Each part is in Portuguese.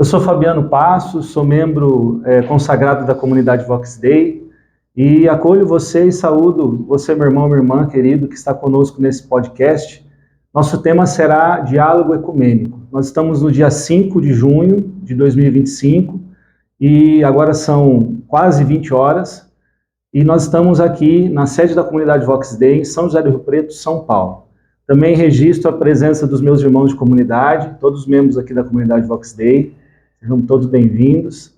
Eu sou Fabiano Passos, sou membro consagrado da comunidade Vox Dei e acolho você e saúdo você, meu irmão, minha irmã querido, que está conosco nesse podcast. Nosso tema será Diálogo Ecumênico. Nós estamos no dia 5 de junho de 2025 e agora são quase 20 horas e nós estamos aqui na sede da comunidade Vox Dei, em São José do Rio Preto, São Paulo. Também registro a presença dos meus irmãos de comunidade, todos os membros aqui da comunidade Vox Dei. Sejam todos bem-vindos.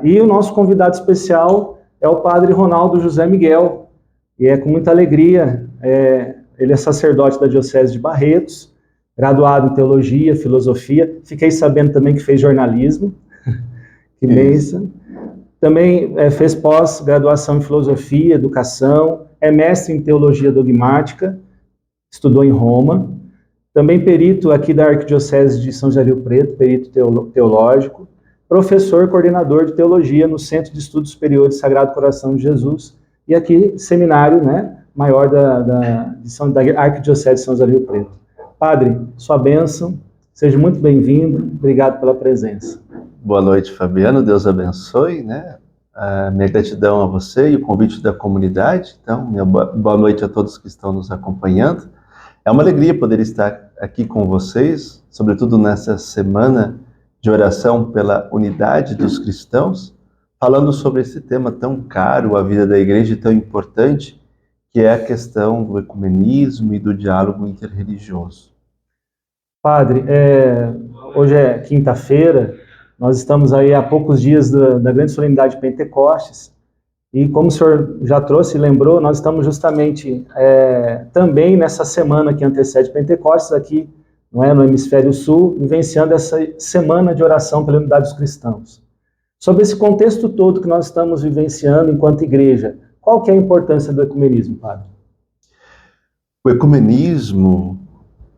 E o nosso convidado especial é o padre Ronaldo José Miguel, e é com muita alegria, ele é sacerdote da Diocese de Barretos, graduado em Teologia, Filosofia, fiquei sabendo também que fez jornalismo, que bênção. Também fez pós-graduação em Filosofia, Educação, é mestre em Teologia Dogmática, estudou em Roma, também perito aqui da Arquidiocese de São José do Rio Preto, perito teológico, professor coordenador de teologia no Centro de Estudos Superiores Sagrado Coração de Jesus, e aqui seminário, maior da Arquidiocese de São José do Rio Preto. Padre, sua bênção, seja muito bem-vindo, obrigado pela presença. Boa noite, Fabiano, Deus abençoe, A minha gratidão a você e o convite da comunidade. Então, minha boa noite a todos que estão nos acompanhando. É uma alegria poder estar aqui com vocês, sobretudo nessa semana de oração pela unidade dos cristãos, falando sobre esse tema tão caro à vida da igreja e tão importante, que é a questão do ecumenismo e do diálogo interreligioso. Padre, hoje é quinta-feira, nós estamos aí há poucos dias da grande solenidade de Pentecostes, e como o senhor já trouxe e lembrou, nós estamos justamente também nessa semana que antecede Pentecostes, aqui no Hemisfério Sul, vivenciando essa semana de oração pela unidade dos cristãos. Sobre esse contexto todo que nós estamos vivenciando enquanto igreja, qual que é a importância do ecumenismo, padre? O ecumenismo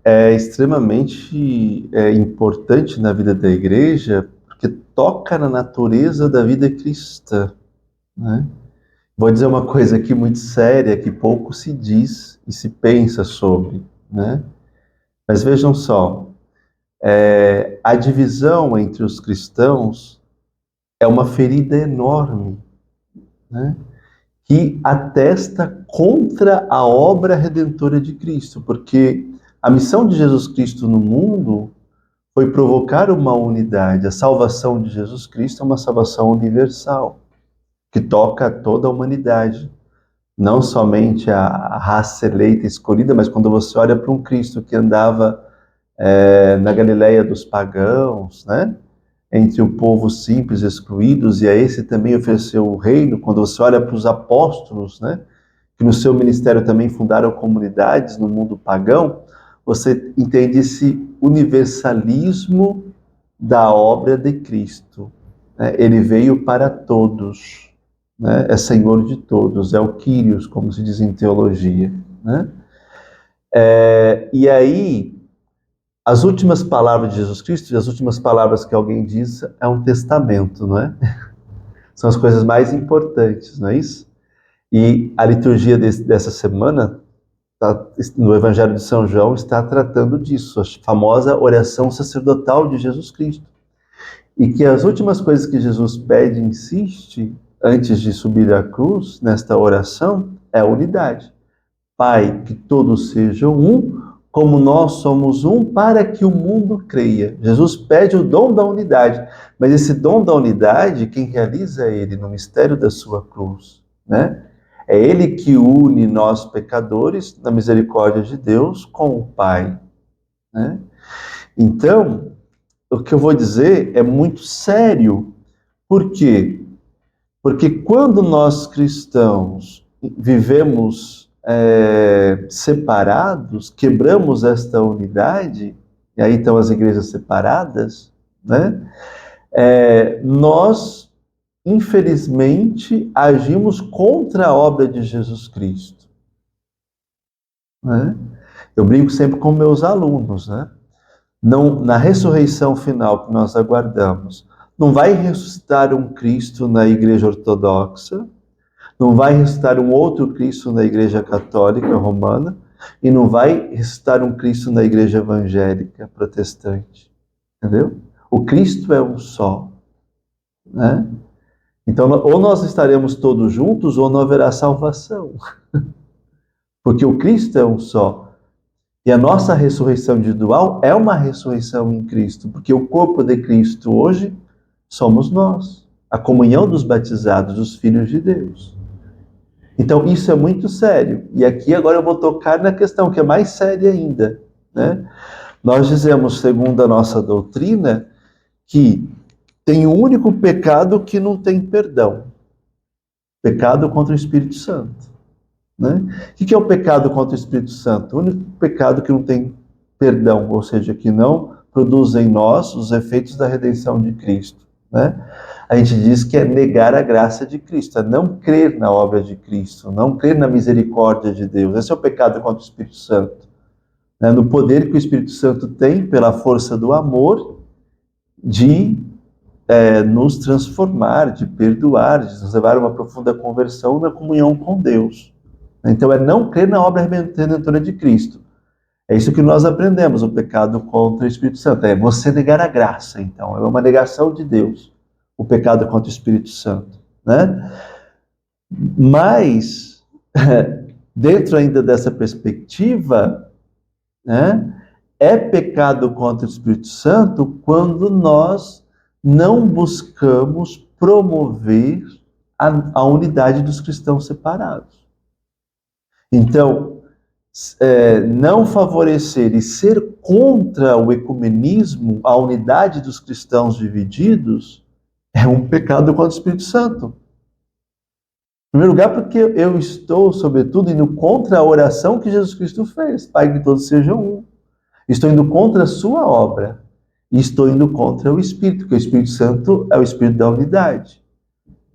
é extremamente importante na vida da igreja, porque toca na natureza da vida cristã, Vou dizer uma coisa aqui muito séria, que pouco se diz e se pensa sobre, Mas vejam só, a divisão entre os cristãos é uma ferida enorme, que atesta contra a obra redentora de Cristo, porque a missão de Jesus Cristo no mundo foi provocar uma unidade. A salvação de Jesus Cristo é uma salvação universal, que toca a toda a humanidade. Não somente a raça eleita escolhida, mas quando você olha para um Cristo que andava na Galileia dos pagãos, entre o povo simples, excluídos, e a esse também ofereceu o reino. Quando você olha para os apóstolos, que no seu ministério também fundaram comunidades no mundo pagão, você entende esse universalismo da obra de Cristo. Ele veio para todos. É Senhor de todos, é o Kyrios, como se diz em teologia. E aí, as últimas palavras de Jesus Cristo, e as últimas palavras que alguém diz, é um testamento, São as coisas mais importantes, não é isso? E a liturgia dessa semana, no Evangelho de São João, está tratando disso, a famosa oração sacerdotal de Jesus Cristo. E que as últimas coisas que Jesus pede e insiste, antes de subir à cruz, nesta oração, é a unidade. Pai, que todos sejam um, como nós somos um, para que o mundo creia. Jesus pede o dom da unidade, mas esse dom da unidade, quem realiza é Ele no mistério da sua cruz, É Ele que une nós pecadores, na misericórdia de Deus, com o Pai, Então, o que eu vou dizer é muito sério. Por quê? Porque quando nós cristãos vivemos separados, quebramos esta unidade, e aí estão as igrejas separadas, nós, infelizmente, agimos contra a obra de Jesus Cristo. Eu brinco sempre com meus alunos, Não, na ressurreição final que nós aguardamos, não vai ressuscitar um Cristo na Igreja Ortodoxa, não vai ressuscitar um outro Cristo na Igreja Católica Romana, e não vai ressuscitar um Cristo na Igreja Evangélica Protestante. Entendeu? O Cristo é um só, né? Então, ou nós estaremos todos juntos, ou não haverá salvação. Porque o Cristo é um só. E a nossa ressurreição individual é uma ressurreição em Cristo, porque o corpo de Cristo hoje somos nós, a comunhão dos batizados, os filhos de Deus. Então, isso é muito sério. E aqui agora eu vou tocar na questão que é mais séria ainda, né? Nós dizemos, segundo a nossa doutrina, que tem um único pecado que não tem perdão. Pecado contra o Espírito Santo, né? O que é o pecado contra o Espírito Santo? O único pecado que não tem perdão, ou seja, que não produz em nós os efeitos da redenção de Cristo, né? A gente diz que é negar a graça de Cristo, é não crer na obra de Cristo, não crer na misericórdia de Deus. Esse é o pecado contra o Espírito Santo, né? No poder que o Espírito Santo tem, pela força do amor, de nos transformar, de perdoar, de nos levar a uma profunda conversão na comunhão com Deus. Então, é não crer na obra redentora de Cristo. É isso que nós aprendemos, o pecado contra o Espírito Santo. É você negar a graça, então. É uma negação de Deus, o pecado contra o Espírito Santo, né? Mas, dentro ainda dessa perspectiva, né, é pecado contra o Espírito Santo quando nós não buscamos promover a unidade dos cristãos separados. Então, não favorecer e ser contra o ecumenismo, a unidade dos cristãos divididos, é um pecado contra o Espírito Santo. Em primeiro lugar, porque eu estou, sobretudo, indo contra a oração que Jesus Cristo fez, Pai, que todos sejam um. Estou indo contra a sua obra. E estou indo contra o Espírito, porque o Espírito Santo é o Espírito da unidade.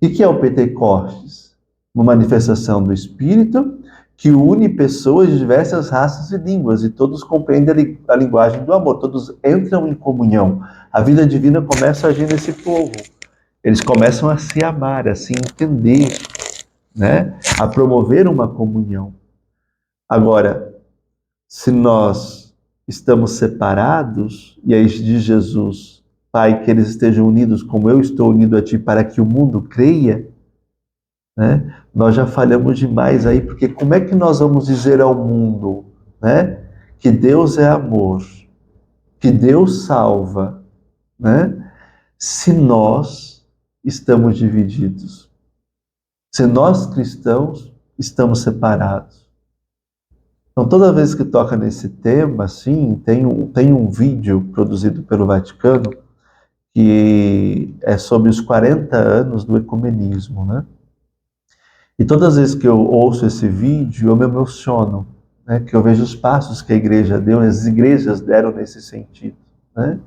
E que é o Pentecostes? Uma manifestação do Espírito que une pessoas de diversas raças e línguas, e todos compreendem a linguagem do amor, todos entram em comunhão. A vida divina começa a agir nesse povo. Eles começam a se amar, a se entender, né? A promover uma comunhão. Agora, se nós estamos separados, e aí diz Jesus, Pai, que eles estejam unidos como eu estou unido a Ti, para que o mundo creia, né? Nós já falhamos demais aí, porque como é que nós vamos dizer ao mundo, né, que Deus é amor, que Deus salva, né, se nós estamos divididos, se nós cristãos estamos separados? Então, toda vez que toca nesse tema, assim, tem um vídeo produzido pelo Vaticano que é sobre os 40 anos do ecumenismo, né? E todas as vezes que eu ouço esse vídeo, eu me emociono, né? Que eu vejo os passos que a igreja deu, as igrejas deram nesse sentido, né?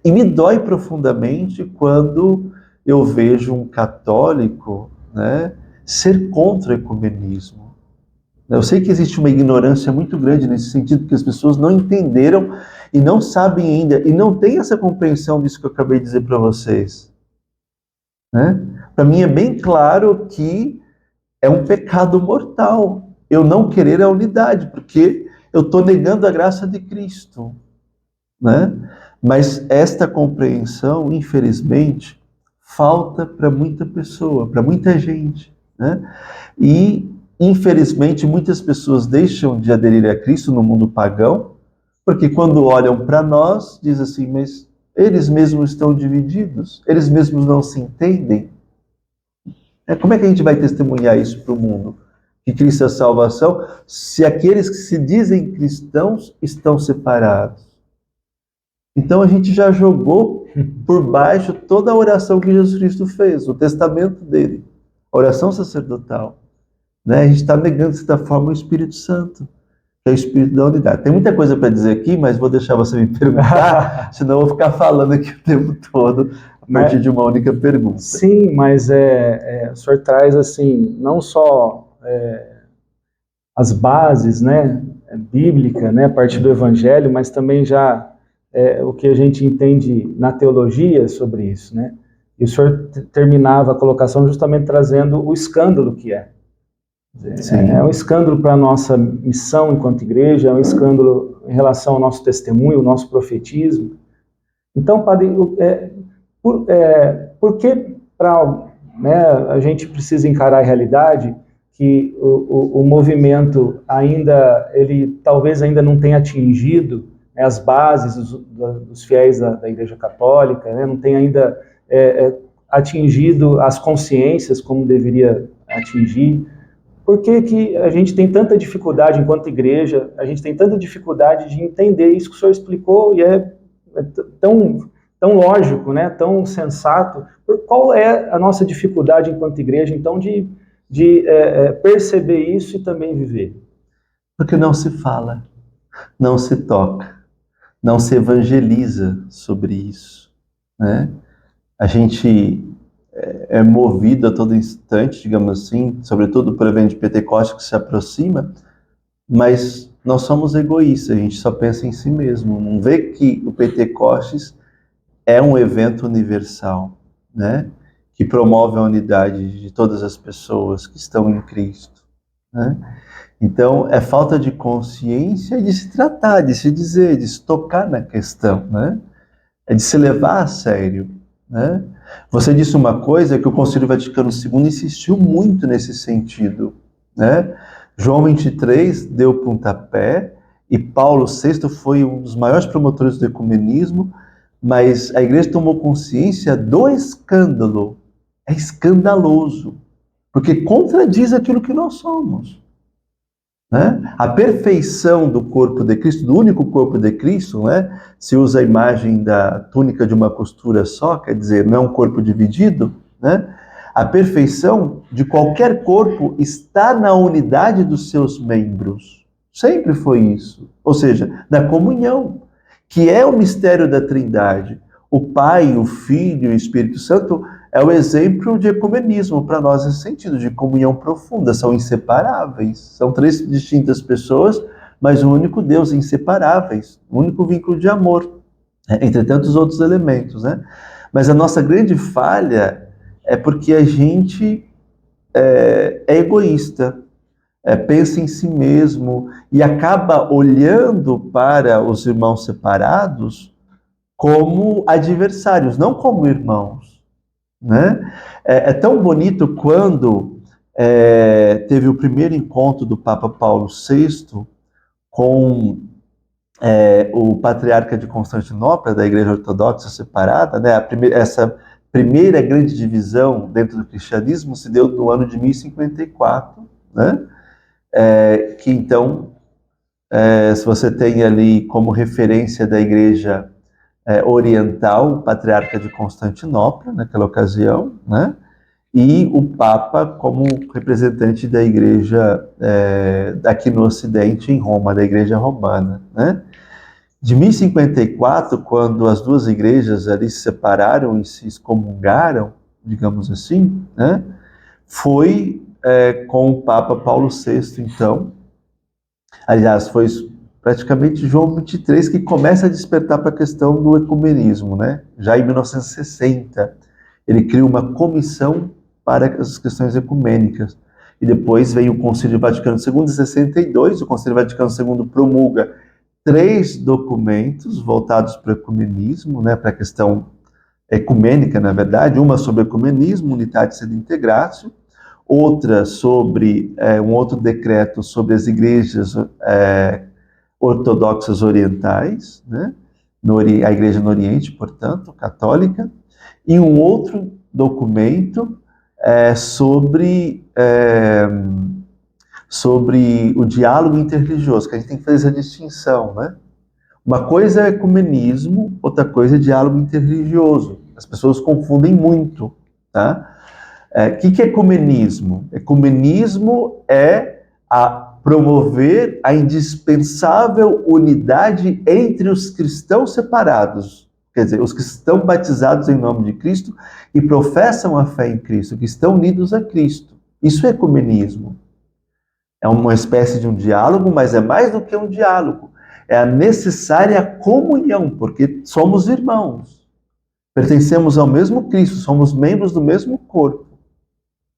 E me dói profundamente quando eu vejo um católico, né, ser contra o ecumenismo. Eu sei que existe uma ignorância muito grande nesse sentido, porque as pessoas não entenderam e não sabem ainda, e não têm essa compreensão disso que eu acabei de dizer para vocês, né? Para mim é bem claro que é um pecado mortal eu não querer a unidade, porque eu estou negando a graça de Cristo, né? Mas esta compreensão, infelizmente, falta para muita pessoa, para muita gente, né? E infelizmente, muitas pessoas deixam de aderir a Cristo no mundo pagão, porque quando olham para nós, dizem assim, mas eles mesmos estão divididos, eles mesmos não se entendem. Como é que a gente vai testemunhar isso para o mundo? Que Cristo é a salvação, se aqueles que se dizem cristãos estão separados. Então a gente já jogou por baixo toda a oração que Jesus Cristo fez, o testamento dele, a oração sacerdotal. Né? A gente está negando, de certa forma, o Espírito Santo, que é o Espírito da unidade. Tem muita coisa para dizer aqui, mas vou deixar você me perguntar, senão eu vou ficar falando aqui o tempo todo, a partir de uma única pergunta. Sim, mas o senhor traz, assim, não só as bases, né, bíblica, né, a partir do Evangelho, mas também já o que a gente entende na teologia sobre isso, né? E o senhor terminava a colocação justamente trazendo o escândalo que é. É um escândalo para a nossa missão enquanto igreja, é um escândalo em relação ao nosso testemunho, ao nosso profetismo. Então, padre, por que a gente precisa encarar a realidade que o movimento talvez ainda não tenha atingido, né, as bases dos fiéis da Igreja Católica, né, não tenha ainda atingido as consciências como deveria atingir? Por que a gente tem tanta dificuldade enquanto igreja, a gente tem tanta dificuldade de entender isso que o senhor explicou e é tão lógico, né, tão sensato? Qual é a nossa dificuldade enquanto igreja, então, de perceber isso e também viver? Porque não se fala, não se toca, não se evangeliza sobre isso, né? A gente é movido a todo instante, digamos assim, sobretudo pelo evento de Pentecostes que se aproxima, mas nós somos egoístas, a gente só pensa em si mesmo, não vê que o Pentecostes é um evento universal, né? Que promove a unidade de todas as pessoas que estão em Cristo, né? Então, é falta de consciência de se tratar, de se dizer, de se tocar na questão, né? É de se levar a sério, né? Você disse uma coisa que o Concílio Vaticano II insistiu muito nesse sentido, né? João 23 deu o pontapé e Paulo VI foi um dos maiores promotores do ecumenismo, mas a igreja tomou consciência do escândalo. É escandaloso, porque contradiz aquilo que nós somos, né? A perfeição do corpo de Cristo, do único corpo de Cristo, né? Se usa a imagem da túnica de uma costura só, quer dizer, não é um corpo dividido, né? A perfeição de qualquer corpo está na unidade dos seus membros. Sempre foi isso. Ou seja, na comunhão, que é o mistério da Trindade. O Pai, o Filho e o Espírito Santo é o exemplo de ecumenismo para nós nesse sentido, de comunhão profunda, são inseparáveis. São três distintas pessoas, mas um único Deus, inseparáveis, um único vínculo de amor, entre tantos outros elementos, né? Mas a nossa grande falha é porque a gente é egoísta, pensa em si mesmo e acaba olhando para os irmãos separados como adversários, não como irmãos, né? É tão bonito quando teve o primeiro encontro do Papa Paulo VI com o patriarca de Constantinopla, da Igreja Ortodoxa separada, né? Essa primeira grande divisão dentro do cristianismo se deu no ano de 1054, né? Que então, se você tem ali como referência da Igreja oriental, o patriarca de Constantinopla, naquela ocasião, né? E o Papa como representante da Igreja aqui no Ocidente, em Roma, da Igreja Romana, né? De 1054, quando as duas igrejas ali se separaram e se excomungaram, digamos assim, né? Foi com o Papa Paulo VI, então. Aliás, foi praticamente João 23 que começa a despertar para a questão do ecumenismo, né? Já em 1960, ele cria uma comissão para as questões ecumênicas. E depois vem o Concílio Vaticano II, em 62, o Concílio Vaticano II promulga 3 documentos voltados para o ecumenismo, né, para a questão ecumênica, na verdade, uma sobre ecumenismo, Unitatis et Integratio, outra sobre um outro decreto sobre as igrejas ortodoxas orientais, né, a igreja no Oriente, portanto, católica, e um outro documento sobre o diálogo interreligioso, que a gente tem que fazer essa distinção, né? Uma coisa é ecumenismo, outra coisa é diálogo interreligioso. As pessoas confundem muito, tá? O que é ecumenismo? Ecumenismo é promover a indispensável unidade entre os cristãos separados, quer dizer, os que estão batizados em nome de Cristo e professam a fé em Cristo, que estão unidos a Cristo. Isso é ecumenismo. É uma espécie de um diálogo, mas é mais do que um diálogo. É a necessária comunhão, porque somos irmãos. Pertencemos ao mesmo Cristo, somos membros do mesmo corpo.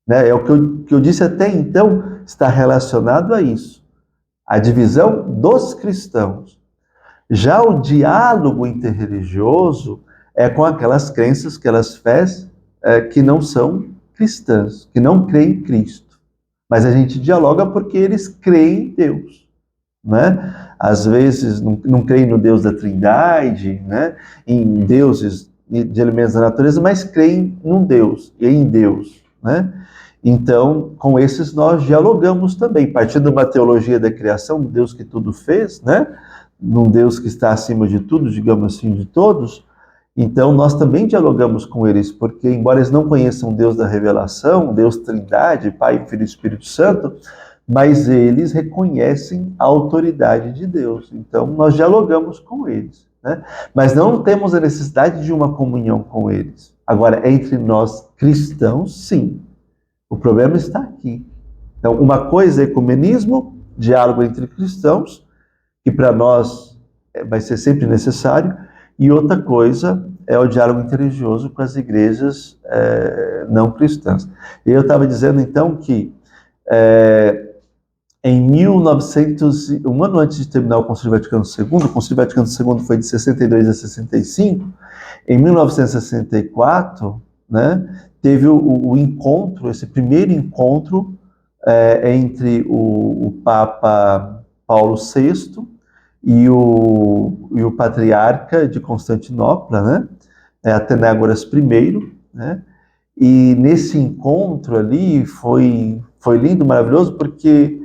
Né? É o que eu disse até então, está relacionado a isso. A divisão dos cristãos. Já o diálogo interreligioso é com aquelas crenças, aquelas fés que não são cristãs, que não creem em Cristo. Mas a gente dialoga porque eles creem em Deus, né? Às vezes não creem no Deus da Trindade, né? Em deuses de elementos da natureza, mas creem num Deus e em Deus, né? Então, com esses nós dialogamos também, partindo de uma teologia da criação, do Deus que tudo fez, né? Num Deus que está acima de tudo, digamos assim, de todos. Então, nós também dialogamos com eles, porque embora eles não conheçam o Deus da revelação, Deus Trindade, Pai, Filho e Espírito Santo, mas eles reconhecem a autoridade de Deus. Então, nós dialogamos com eles, né? Mas não temos a necessidade de uma comunhão com eles. Agora, entre nós cristãos, sim. O problema está aqui. Então, uma coisa é ecumenismo, diálogo entre cristãos, que para nós vai ser sempre necessário, e outra coisa é o diálogo interreligioso com as igrejas não cristãs. E eu estava dizendo, então, que em 1900, um ano antes de terminar o Concílio Vaticano II, o Concílio Vaticano II foi de 62 a 65, em 1964, né, teve o encontro, esse primeiro encontro entre o Papa Paulo VI e o Patriarca de Constantinopla, né, Atenágoras I, né, e nesse encontro ali foi lindo, maravilhoso, porque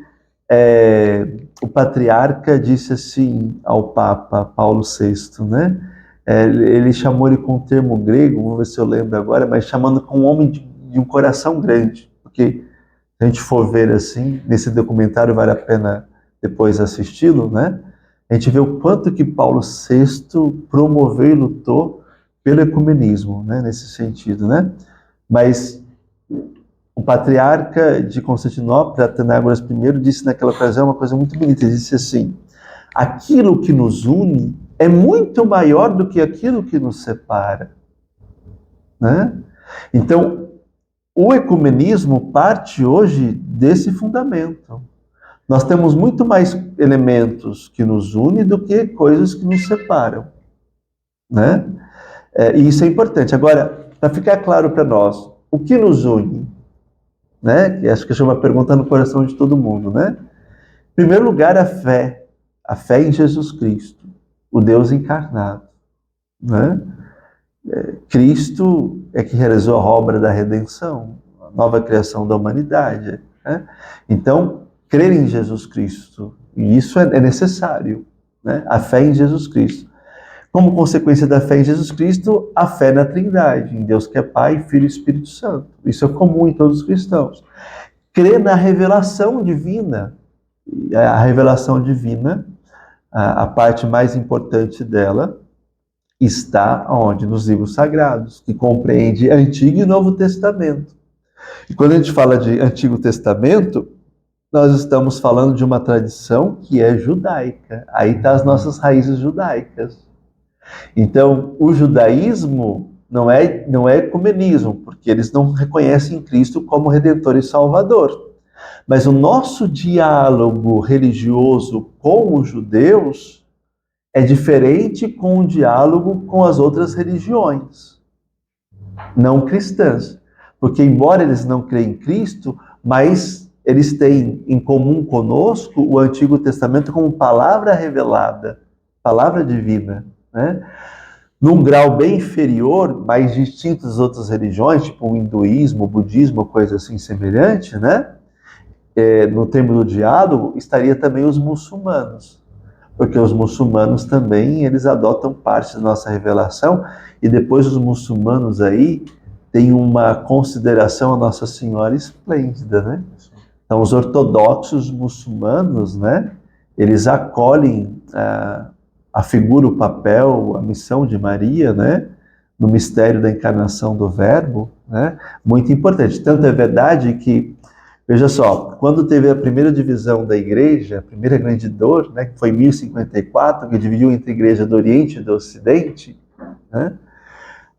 o Patriarca disse assim ao Papa Paulo VI, né, ele chamou ele com um termo grego, vou ver se eu lembro agora, mas chamando com um homem de um coração grande, porque se a gente for ver assim, nesse documentário vale a pena depois assisti-lo, né? A gente vê o quanto que Paulo VI promoveu e lutou pelo ecumenismo, né? Nesse sentido, né? Mas o Patriarca de Constantinopla, Atenágoras I, disse naquela ocasião uma coisa muito bonita, ele disse assim: aquilo que nos une é muito maior do que aquilo que nos separa, né? Então, o ecumenismo parte hoje desse fundamento. Nós temos muito mais elementos que nos unem do que coisas que nos separam, né? E isso é importante. Agora, para ficar claro para nós, o que nos une, né? Que acho que é uma pergunta no coração de todo mundo, né? Em primeiro lugar, a fé em Jesus Cristo, o Deus encarnado, né? Cristo é que realizou a obra da redenção, a nova criação da humanidade, né? Então, crer em Jesus Cristo, e isso é necessário, né? A fé em Jesus Cristo. Como consequência da fé em Jesus Cristo, a fé na Trindade, em Deus que é Pai, Filho e Espírito Santo. Isso é comum em todos os cristãos. Crer na revelação divina. A revelação divina, a parte mais importante dela, está onde? Nos livros sagrados, que compreende Antigo e Novo Testamento. E quando a gente fala de Antigo Testamento, nós estamos falando de uma tradição que é judaica. Aí estão as nossas raízes judaicas. Então, o judaísmo não é ecumenismo, porque eles não reconhecem Cristo como Redentor e Salvador. Mas o nosso diálogo religioso com os judeus é diferente com o diálogo com as outras religiões não cristãs. Porque, embora eles não creem em Cristo, mas eles têm em comum conosco o Antigo Testamento como palavra revelada, palavra divina, né? Num grau bem inferior, mais distinto das outras religiões, tipo o hinduísmo, o budismo, coisa assim semelhante, né? No termo do diálogo, estaria também os muçulmanos, porque os muçulmanos também, eles adotam parte da nossa revelação, e depois os muçulmanos aí têm uma consideração a Nossa Senhora esplêndida, né? Então, os ortodoxos muçulmanos, né, eles acolhem a figura, o papel, a missão de Maria, né, no mistério da encarnação do Verbo, né, muito importante. Tanto é verdade que, veja só, quando teve a primeira divisão da igreja, a primeira grande dor, né, que foi em 1054, que dividiu entre a igreja do Oriente e do Ocidente, né,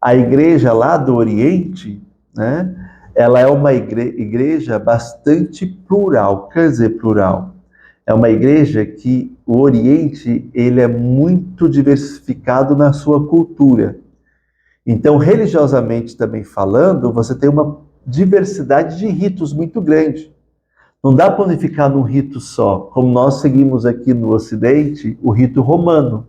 a igreja lá do Oriente, né, ela é uma igreja bastante plural. Quer dizer plural? É uma igreja que o Oriente ele é muito diversificado na sua cultura. Então, religiosamente também falando, você tem uma diversidade de ritos muito grande. Não dá para unificar num rito só, como nós seguimos aqui no Ocidente, o rito romano,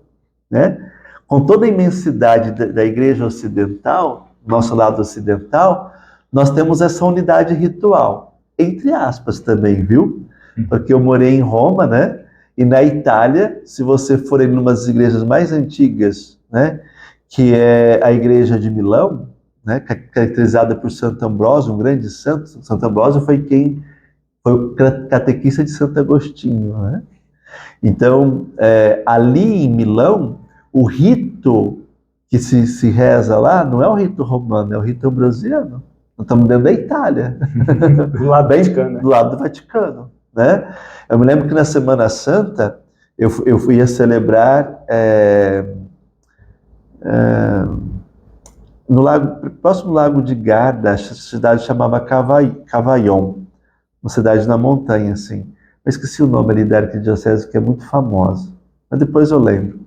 né? Com toda a imensidade da Igreja Ocidental, nosso lado ocidental, nós temos essa unidade ritual, entre aspas também, viu? Porque eu morei em Roma, né? E na Itália, se você for em umas igrejas mais antigas, né? Que é a Igreja de Milão, né? Caracterizada por Santo Ambrósio, um grande santo. Santo Ambrósio foi o catequista de Santo Agostinho, né? Então, ali em Milão, o rito que se reza lá não é o rito romano, é o rito ambrosiano. Nós estamos dentro da Itália, Do lado do Vaticano, né? do lado do Vaticano, né? Eu me lembro que na Semana Santa eu ia celebrar no próximo lago de Garda, a cidade chamava Cavaillon, uma cidade na montanha, assim. Eu esqueci o nome ali da arquidiocese, que é muito famosa, mas depois eu lembro.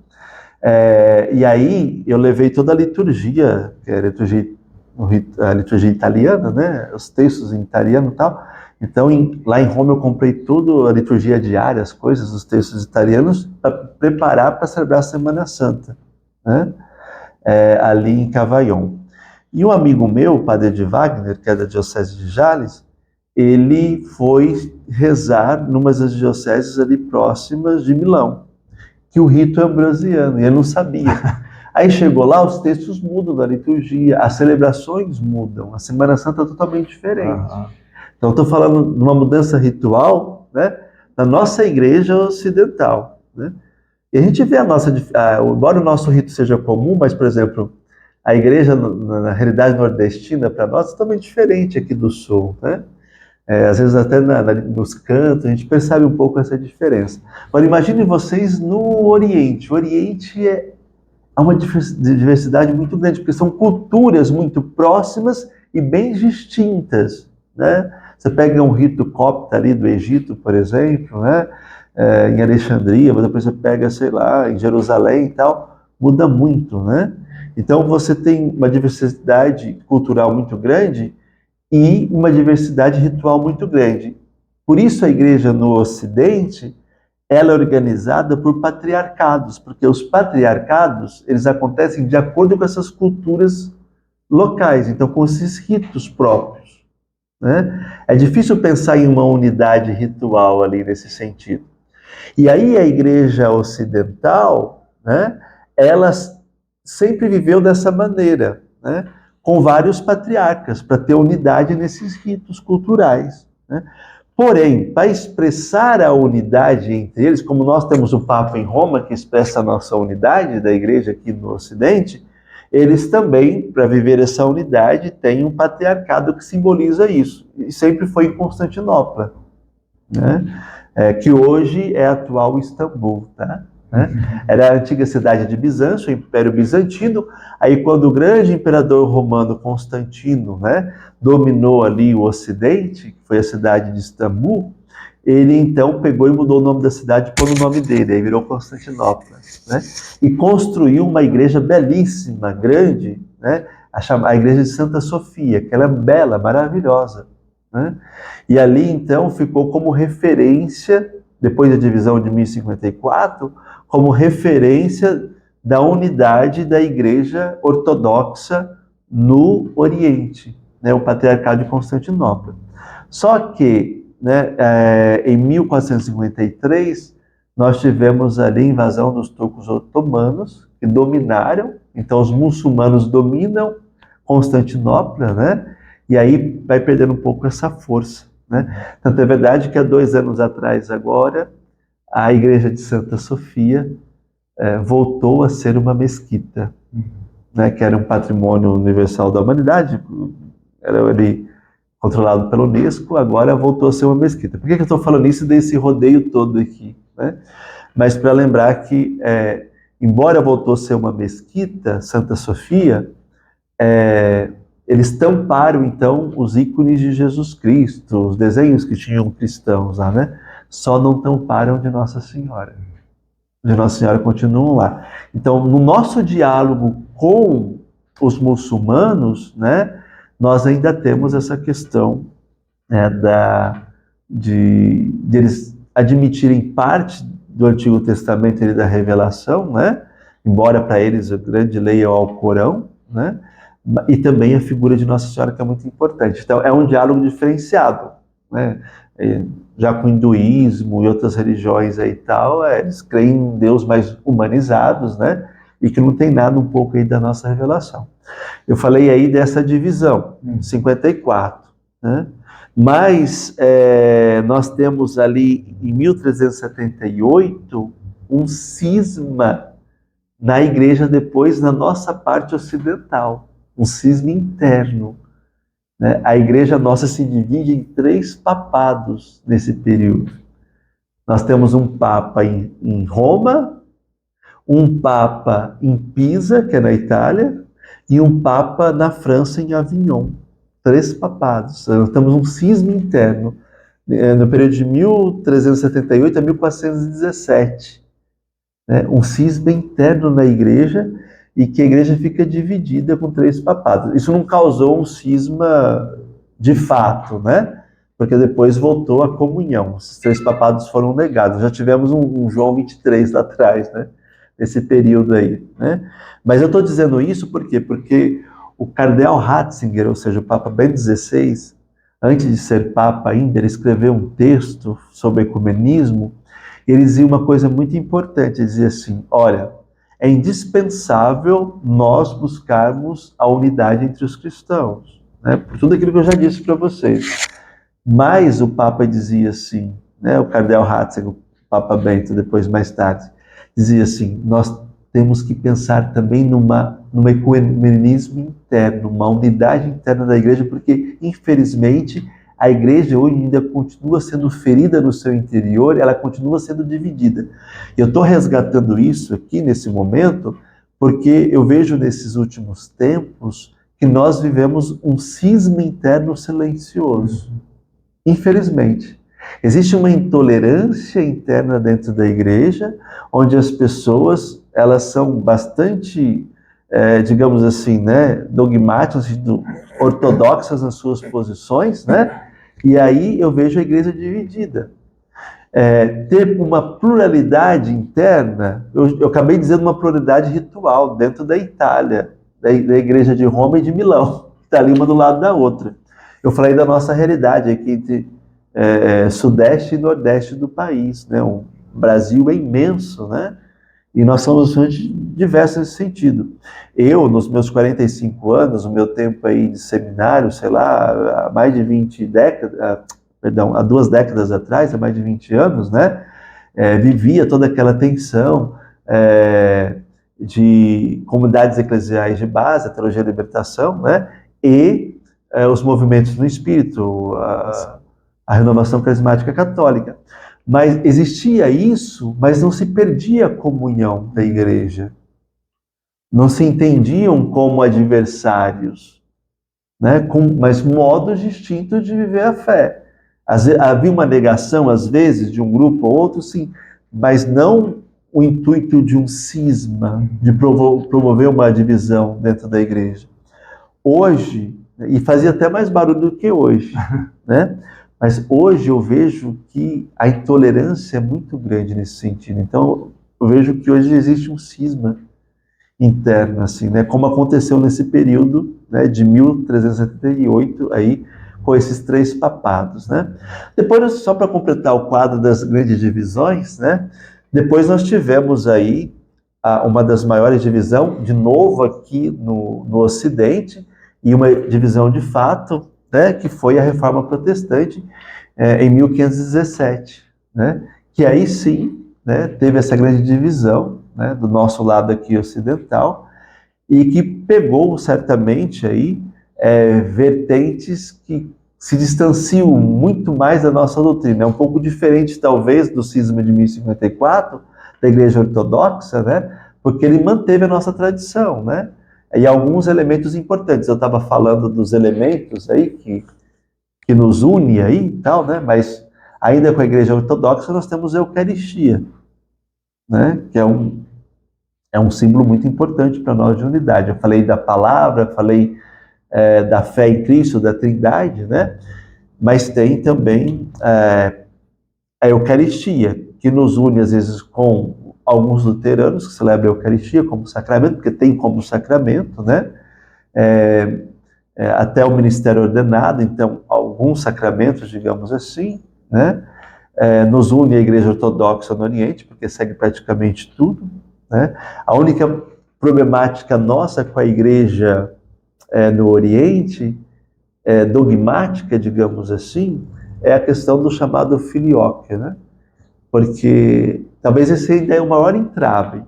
E aí eu levei toda a liturgia, que é a liturgia italiana, né? Os textos em italiano e tal. Então, lá em Roma eu comprei tudo, a liturgia diária, as coisas, os textos italianos, para preparar para celebrar a Semana Santa, né? Ali em Cavaillon. E um amigo meu, o padre de Wagner, que é da diocese de Jales, ele foi rezar numas das dioceses ali próximas de Milão, que o rito é ambrosiano, e ele não sabia. Aí chegou lá, os textos mudam da liturgia, as celebrações mudam, a Semana Santa é totalmente diferente. Então, estou falando de uma mudança ritual, né, na nossa igreja ocidental, né? E a gente vê embora o nosso rito seja comum, mas, por exemplo, a igreja, na realidade nordestina, para nós, é totalmente diferente aqui do sul, né? Às vezes até nos cantos, a gente percebe um pouco essa diferença. Agora, imagine vocês no Oriente. O Oriente há uma diversidade muito grande, porque são culturas muito próximas e bem distintas, né? Você pega um rito copta ali do Egito, por exemplo, né? Em Alexandria, mas depois você pega, sei lá, em Jerusalém e tal, muda muito, né? Então você tem uma diversidade cultural muito grande e uma diversidade ritual muito grande. Por isso a igreja no Ocidente, ela é organizada por patriarcados, porque os patriarcados, eles acontecem de acordo com essas culturas locais, então com esses ritos próprios, né? É difícil pensar em uma unidade ritual ali nesse sentido. E aí a igreja ocidental, né, ela sempre viveu dessa maneira, né, com vários patriarcas, para ter unidade nesses ritos culturais, né? Porém, para expressar a unidade entre eles, como nós temos o Papa em Roma, que expressa a nossa unidade da igreja aqui no Ocidente, eles também, para viver essa unidade, têm um patriarcado que simboliza isso. E sempre foi em Constantinopla, né? Que hoje é a atual Istambul, tá? Era a antiga cidade de Bizâncio, o Império Bizantino. Aí, quando o grande imperador romano Constantino, né, dominou ali o Ocidente, que foi a cidade de Istambul, ele então pegou e mudou o nome da cidade e pôs o nome dele, aí virou Constantinopla, né? E construiu uma igreja belíssima, grande, né? A igreja de Santa Sofia, que ela é bela, maravilhosa, né? E ali então ficou como referência, depois da divisão de 1054, como referência da unidade da igreja ortodoxa no Oriente, né? O Patriarcado de Constantinopla. Só que, né, em 1453, nós tivemos ali a invasão dos turcos otomanos, que dominaram, então os muçulmanos dominam Constantinopla, né? E aí vai perdendo um pouco essa força, né? Tanto é verdade que há 2 anos atrás agora, a igreja de Santa Sofia voltou a ser uma mesquita, né? Que era um patrimônio universal da humanidade, era ali controlado pela Unesco, agora voltou a ser uma mesquita. Por que eu estou falando isso desse rodeio todo aqui, né? Mas para lembrar que, embora voltou a ser uma mesquita, Santa Sofia, eles tamparam, então, os ícones de Jesus Cristo, os desenhos que tinham cristãos lá, né? Só não tamparam de Nossa Senhora. De Nossa Senhora continuam lá. Então, no nosso diálogo com os muçulmanos, né, nós ainda temos essa questão de eles admitirem parte do Antigo Testamento e da Revelação, né, embora para eles a grande lei é o Alcorão, né, e também a figura de Nossa Senhora, que é muito importante. Então, é um diálogo diferenciado, né? Já com o hinduísmo e outras religiões aí e tal, eles creem em Deus mais humanizados, né? E que não tem nada um pouco aí da nossa revelação. Eu falei aí dessa divisão, 54, né? Mas nós temos ali, em 1378, um cisma na igreja depois, na nossa parte ocidental, um cisma interno, né? A igreja nossa se divide em 3 papados nesse período. Nós temos um papa em Roma, um papa em Pisa, que é na Itália, e um papa na França, em Avignon. 3 papados. Nós temos um cisma interno no período de 1378 a 1417. Né? Um cisma interno na igreja, e que a igreja fica dividida com 3 papados. Isso não causou um cisma de fato, né? Porque depois voltou a comunhão. Os 3 papados foram negados. Já tivemos um João 23 lá atrás, né? Nesse período aí, né? Mas eu estou dizendo isso por quê? Porque o cardeal Ratzinger, ou seja, o Papa Bento XVI, antes de ser Papa ainda, ele escreveu um texto sobre ecumenismo. Ele dizia uma coisa muito importante, ele dizia assim, olha, é indispensável nós buscarmos a unidade entre os cristãos, né? Por tudo aquilo que eu já disse para vocês. Mas o Papa dizia assim, né? O cardeal Ratzinger, o Papa Bento, depois mais tarde, dizia assim, nós temos que pensar também num ecumenismo interno, uma unidade interna da igreja, porque, infelizmente, a igreja hoje ainda continua sendo ferida no seu interior, ela continua sendo dividida. Eu estou resgatando isso aqui nesse momento, porque eu vejo nesses últimos tempos que nós vivemos um cisma interno silencioso. Infelizmente. Existe uma intolerância interna dentro da igreja, onde as pessoas, elas são bastante, digamos assim, né, dogmáticas, ortodoxas nas suas posições, né? E aí eu vejo a igreja dividida. Ter uma pluralidade interna, eu acabei dizendo uma pluralidade ritual dentro da Itália, da igreja de Roma e de Milão, que está ali uma do lado da outra. Eu falei da nossa realidade aqui entre sudeste e nordeste do país, né? O Brasil é imenso, né? E nós somos diversos nesse sentido. Eu, nos meus 45 anos, o meu tempo aí de seminário, sei lá, há mais de 20 décadas, há 2 décadas atrás, há mais de 20 anos, né? Vivia toda aquela tensão de comunidades eclesiais de base, a teologia da libertação, né? E os movimentos no espírito, a renovação carismática católica. Mas existia isso, mas não se perdia a comunhão da igreja. Não se entendiam como adversários, né? Mas modos distintos de viver a fé. Havia uma negação, às vezes, de um grupo ou outro, sim, mas não o intuito de um cisma, de promover uma divisão dentro da igreja. Hoje, e fazia até mais barulho do que hoje, né? Mas hoje eu vejo que a intolerância é muito grande nesse sentido. Então, eu vejo que hoje existe um cisma interno, assim, né? Como aconteceu nesse período, né, de 1378, aí, com esses 3 papados, né? Depois, só para completar o quadro das grandes divisões, né? Depois nós tivemos aí uma das maiores divisões, de novo aqui no Ocidente, e uma divisão de fato, né, que foi a Reforma Protestante em 1517, né, que aí sim, né, teve essa grande divisão, né, do nosso lado aqui ocidental, e que pegou certamente aí vertentes que se distanciam muito mais da nossa doutrina. É um pouco diferente talvez do cisma de 1054 da Igreja Ortodoxa, né, porque ele manteve a nossa tradição, né? E alguns elementos importantes. Eu estava falando dos elementos aí que nos une aí e tal, né? Mas ainda com a Igreja Ortodoxa nós temos a Eucaristia, né? Que é é um símbolo muito importante para nós de unidade. Eu falei da palavra, falei da fé em Cristo, da Trindade, né? Mas tem também a Eucaristia, que nos une às vezes com alguns luteranos que celebram a Eucaristia como sacramento, porque tem como sacramento, né? Até o ministério ordenado, então alguns sacramentos, digamos assim, né? Nos une a Igreja Ortodoxa no Oriente, porque segue praticamente tudo, né? A única problemática nossa com a Igreja no Oriente, dogmática, digamos assim, é a questão do chamado filioque, né? Porque talvez esse ainda é o maior entrave.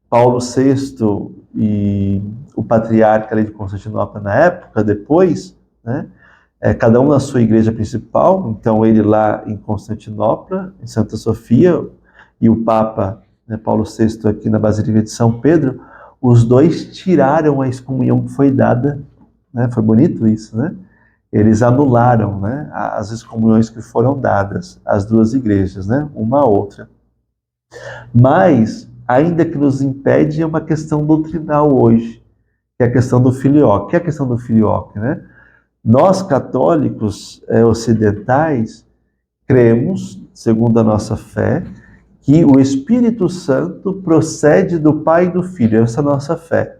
Paulo VI e o patriarca ali de Constantinopla na época, depois, né? Cada um na sua igreja principal, então ele lá em Constantinopla, em Santa Sofia, e o Papa, né, Paulo VI aqui na Basílica de São Pedro, os dois tiraram a excomunhão que foi dada, né? Foi bonito isso, né? Eles anularam, né, as excomunhões que foram dadas às duas igrejas, né, uma à outra. Mas, ainda que nos impede, é uma questão doutrinal hoje, que é a questão do filioque. Que é a questão do filioque, né? Nós, católicos ocidentais, cremos, segundo a nossa fé, que o Espírito Santo procede do Pai e do Filho. Essa é a nossa fé.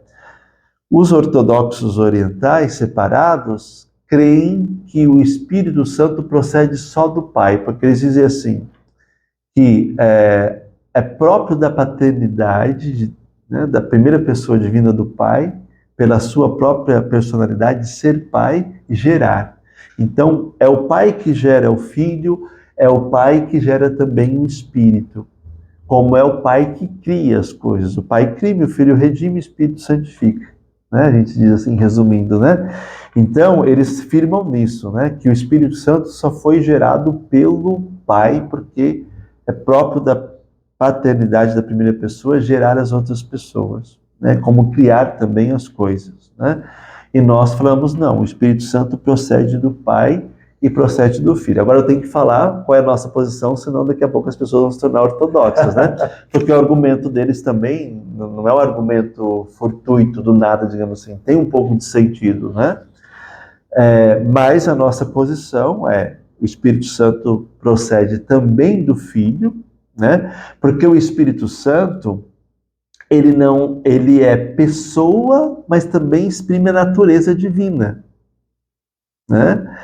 Os ortodoxos orientais, separados, creem que o Espírito Santo procede só do Pai, porque eles dizem assim, que é próprio da paternidade, né, da primeira pessoa divina do Pai, pela sua própria personalidade, ser Pai e gerar. Então, é o Pai que gera o Filho, é o Pai que gera também o Espírito, como é o Pai que cria as coisas. O Pai cria, o Filho redime, o Espírito santifica. Né? A gente diz assim, resumindo, né? Então, eles firmam nisso, né? Que o Espírito Santo só foi gerado pelo Pai, porque é próprio da paternidade da primeira pessoa gerar as outras pessoas, né? Como criar também as coisas, né? E nós falamos, não, o Espírito Santo procede do Pai e procede do Filho. Agora eu tenho que falar qual é a nossa posição, senão daqui a pouco as pessoas vão se tornar ortodoxas, né? Porque o argumento deles também não é um argumento fortuito do nada, digamos assim, tem um pouco de sentido, né? Mas a nossa posição é o Espírito Santo procede também do Filho, né? Porque o Espírito Santo, ele é pessoa, mas também exprime a natureza divina, né?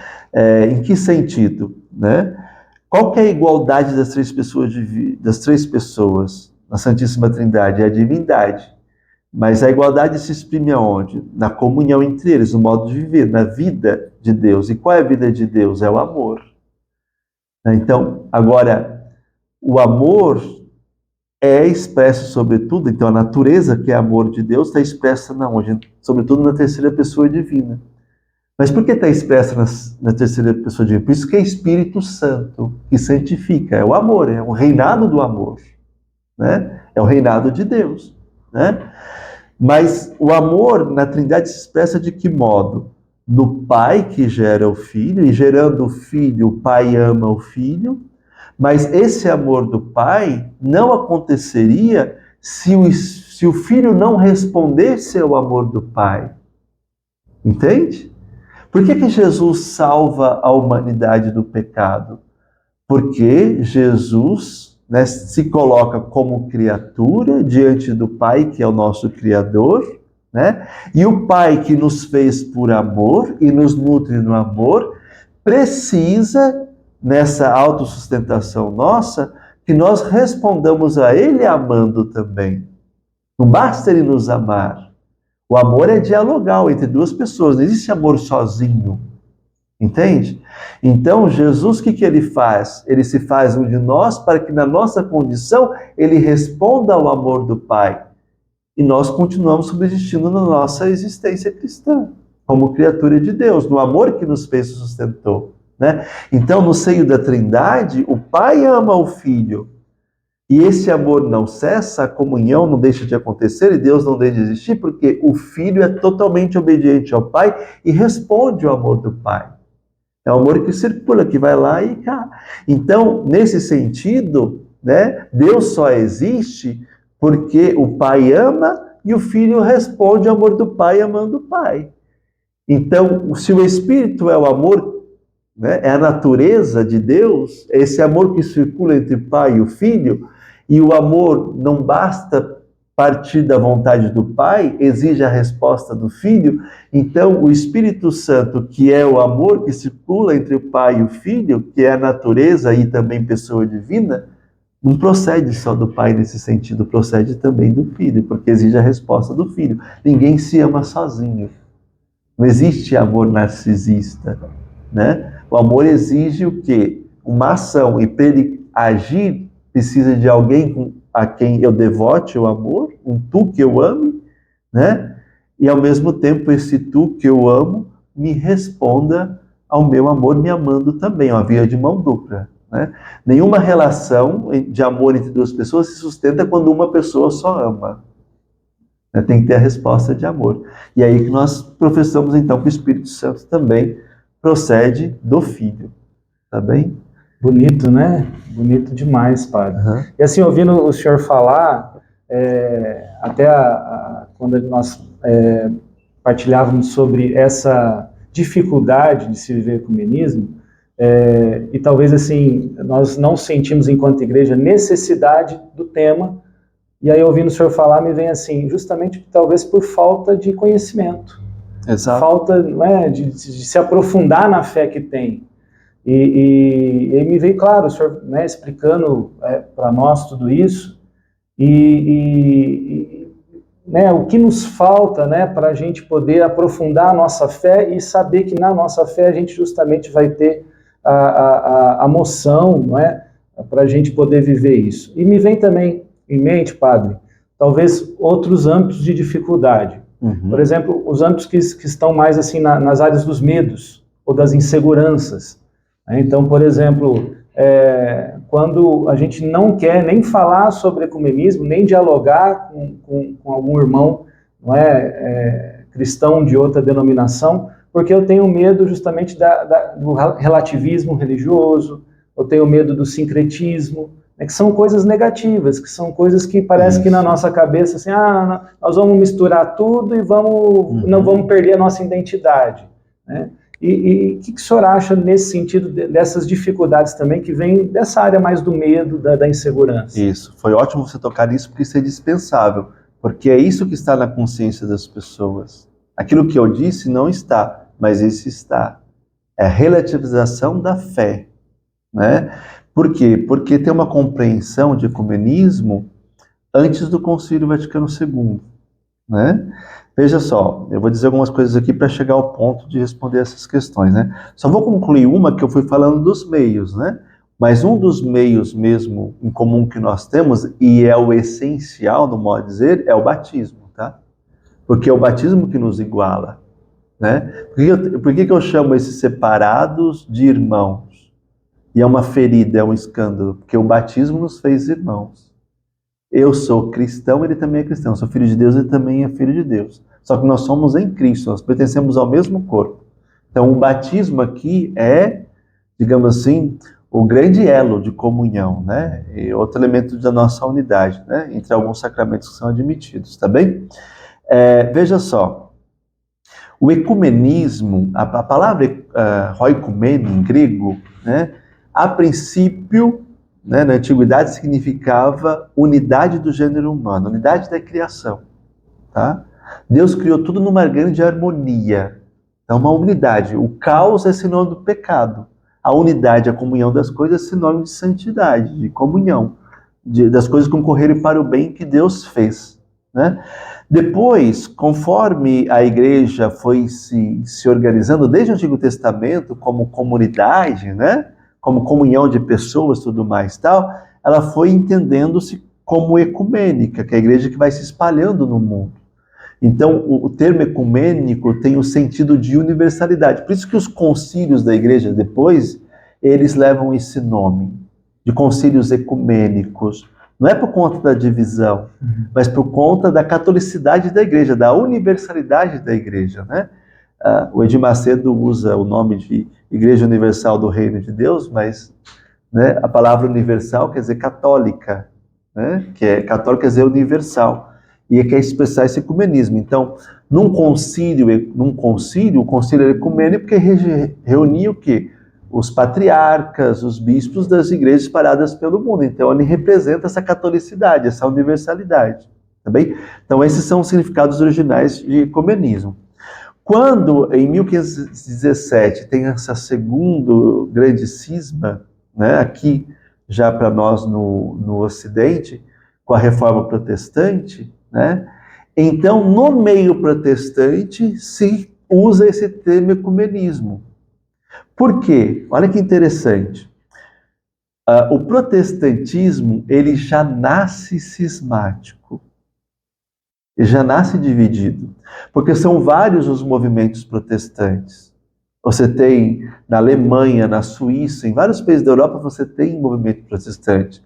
Em que sentido, né? Qual que é a igualdade das três pessoas na Santíssima Trindade? É a divindade. Mas a igualdade se exprime aonde? Na comunhão entre eles, no modo de viver, na vida de Deus. E qual é a vida de Deus? É o amor. Então, agora, o amor é expresso sobretudo, então a natureza que é amor de Deus está expressa na onde? Sobretudo na terceira pessoa divina. Mas por que está expressa na terceira pessoa divina? Por isso que é Espírito Santo, que santifica. É o amor, é o reinado do amor, né? É o reinado de Deus, né? Mas o amor na Trindade se expressa de que modo? No Pai que gera o Filho, e gerando o Filho, o Pai ama o Filho, mas esse amor do Pai não aconteceria se o Filho não respondesse ao amor do Pai. Entende? Por que Jesus salva a humanidade do pecado? Porque Jesus, né, se coloca como criatura diante do Pai, que é o nosso Criador, né? E o Pai que nos fez por amor e nos nutre no amor, precisa, nessa autossustentação nossa, que nós respondamos a Ele amando também. Não basta Ele nos amar. O amor é dialogal entre duas pessoas, não existe amor sozinho. Entende? Então, Jesus, o que ele faz? Ele se faz um de nós para que, na nossa condição, ele responda ao amor do Pai. E nós continuamos subsistindo na nossa existência cristã, como criatura de Deus, no amor que nos fez e sustentou. Né? Então, no seio da Trindade, o Pai ama o Filho. E esse amor não cessa, a comunhão não deixa de acontecer e Deus não deixa de existir, porque o Filho é totalmente obediente ao Pai e responde ao amor do Pai. É o amor que circula, que vai lá e cá. Então, nesse sentido, né, Deus só existe Porque o pai ama e o filho responde ao amor do pai amando o pai. Então, se o Espírito é o amor, né, é a natureza de Deus, é esse amor que circula entre o pai e o filho, e o amor não basta partir da vontade do pai, exige a resposta do filho, então o Espírito Santo, que é o amor que circula entre o pai e o filho, que é a natureza e também pessoa divina, não procede só do pai nesse sentido, procede também do filho, porque exige a resposta do filho. Ninguém se ama sozinho. Não existe amor narcisista, né? O amor exige o quê? Uma ação, e para ele agir, precisa de alguém a quem eu devote o amor, um tu que eu ame, né? E ao mesmo tempo esse tu que eu amo me responda ao meu amor me amando também, é uma via de mão dupla, né? Nenhuma relação de amor entre duas pessoas se sustenta quando uma pessoa só ama. Tem que ter a resposta de amor. E aí que nós professamos então que o Espírito Santo também procede do Filho. Tá bem? Bonito, né? Bonito demais, padre. Uhum. E assim, ouvindo o senhor falar, até quando nós partilhávamos sobre essa dificuldade de se viver ecumenismo, e talvez assim, nós não sentimos enquanto igreja necessidade do tema, e aí ouvindo o senhor falar me vem assim, justamente talvez por falta de conhecimento. Exato. Falta, né, de se aprofundar na fé que tem. E me veio, claro, o senhor, né, explicando para nós tudo isso, né, o que nos falta, né, para a gente poder aprofundar a nossa fé e saber que na nossa fé a gente justamente vai ter a moção, não é, para a gente poder viver isso. E me vem também em mente, padre, talvez outros âmbitos de dificuldade. Uhum. Por exemplo, os âmbitos que estão mais assim nas áreas dos medos ou das inseguranças. Então, por exemplo, quando a gente não quer nem falar sobre ecumenismo, nem dialogar com algum irmão, não cristão de outra denominação, porque eu tenho medo justamente do relativismo religioso, eu tenho medo do sincretismo, que são coisas negativas, que são coisas que parece que na nossa cabeça, assim, nós vamos misturar tudo e não vamos perder a nossa identidade, né? E o que o senhor acha nesse sentido dessas dificuldades também que vêm dessa área mais do medo, da insegurança? Isso, foi ótimo você tocar nisso porque isso é dispensável, porque é isso que está na consciência das pessoas. Aquilo que eu disse não está, mas isso está. É a relativização da fé, né? Por quê? Porque tem uma compreensão de ecumenismo antes do Concílio Vaticano II, né? Veja só, eu vou dizer algumas coisas aqui para chegar ao ponto de responder essas questões, né? Só vou concluir uma que eu fui falando dos meios, né? Mas um dos meios mesmo em comum que nós temos, e é o essencial, no modo de dizer, é o batismo, tá? Porque é o batismo que nos iguala, né? Por que eu chamo esses separados de irmãos? E é uma ferida, é um escândalo, porque o batismo nos fez irmãos. Eu sou cristão, ele também é cristão. Eu sou filho de Deus, ele também é filho de Deus. Só que nós somos em Cristo, nós pertencemos ao mesmo corpo. Então, o batismo aqui é, digamos assim, o grande elo de comunhão, né? E outro elemento da nossa unidade, né? Entre alguns sacramentos que são admitidos, tá bem? Veja só, o ecumenismo, a palavra oikumene em grego, né? A princípio, né, na antiguidade significava unidade do gênero humano, unidade da criação, tá? Deus criou tudo numa grande harmonia, então uma unidade. O caos é sinônimo do pecado, a unidade, a comunhão das coisas é sinônimo de santidade, de comunhão, das coisas concorrerem para o bem que Deus fez, né? Depois, conforme a igreja foi se organizando desde o Antigo Testamento como comunidade, né? Como comunhão de pessoas, tudo mais tal, ela foi entendendo-se como ecumênica, que é a igreja que vai se espalhando no mundo. Então, o termo ecumênico tem o sentido de universalidade. Por isso que os concílios da igreja depois, eles levam esse nome, de concílios ecumênicos. Não é por conta da divisão, mas por conta da catolicidade da igreja, da universalidade da igreja, né? O Edir Macedo usa o nome de Igreja Universal do Reino de Deus, mas, né, a palavra universal quer dizer católica, né? Que é católico, quer dizer universal, e quer expressar esse ecumenismo. Então, num concílio, o concílio ecumênico, porque reunia o quê? Os patriarcas, os bispos das igrejas espalhadas pelo mundo. Então, ele representa essa catolicidade, essa universalidade. Tá bem? Então, esses são os significados originais de ecumenismo. Quando, em 1517, tem essa segundo grande cisma, né, aqui já para nós no Ocidente, com a Reforma Protestante, né, então, no meio protestante, se usa esse termo ecumenismo. Por quê? Olha que interessante. O protestantismo, ele já nasce cismático. Ele já nasce dividido. Porque são vários os movimentos protestantes. Você tem na Alemanha, na Suíça, em vários países da Europa, você tem movimento protestante.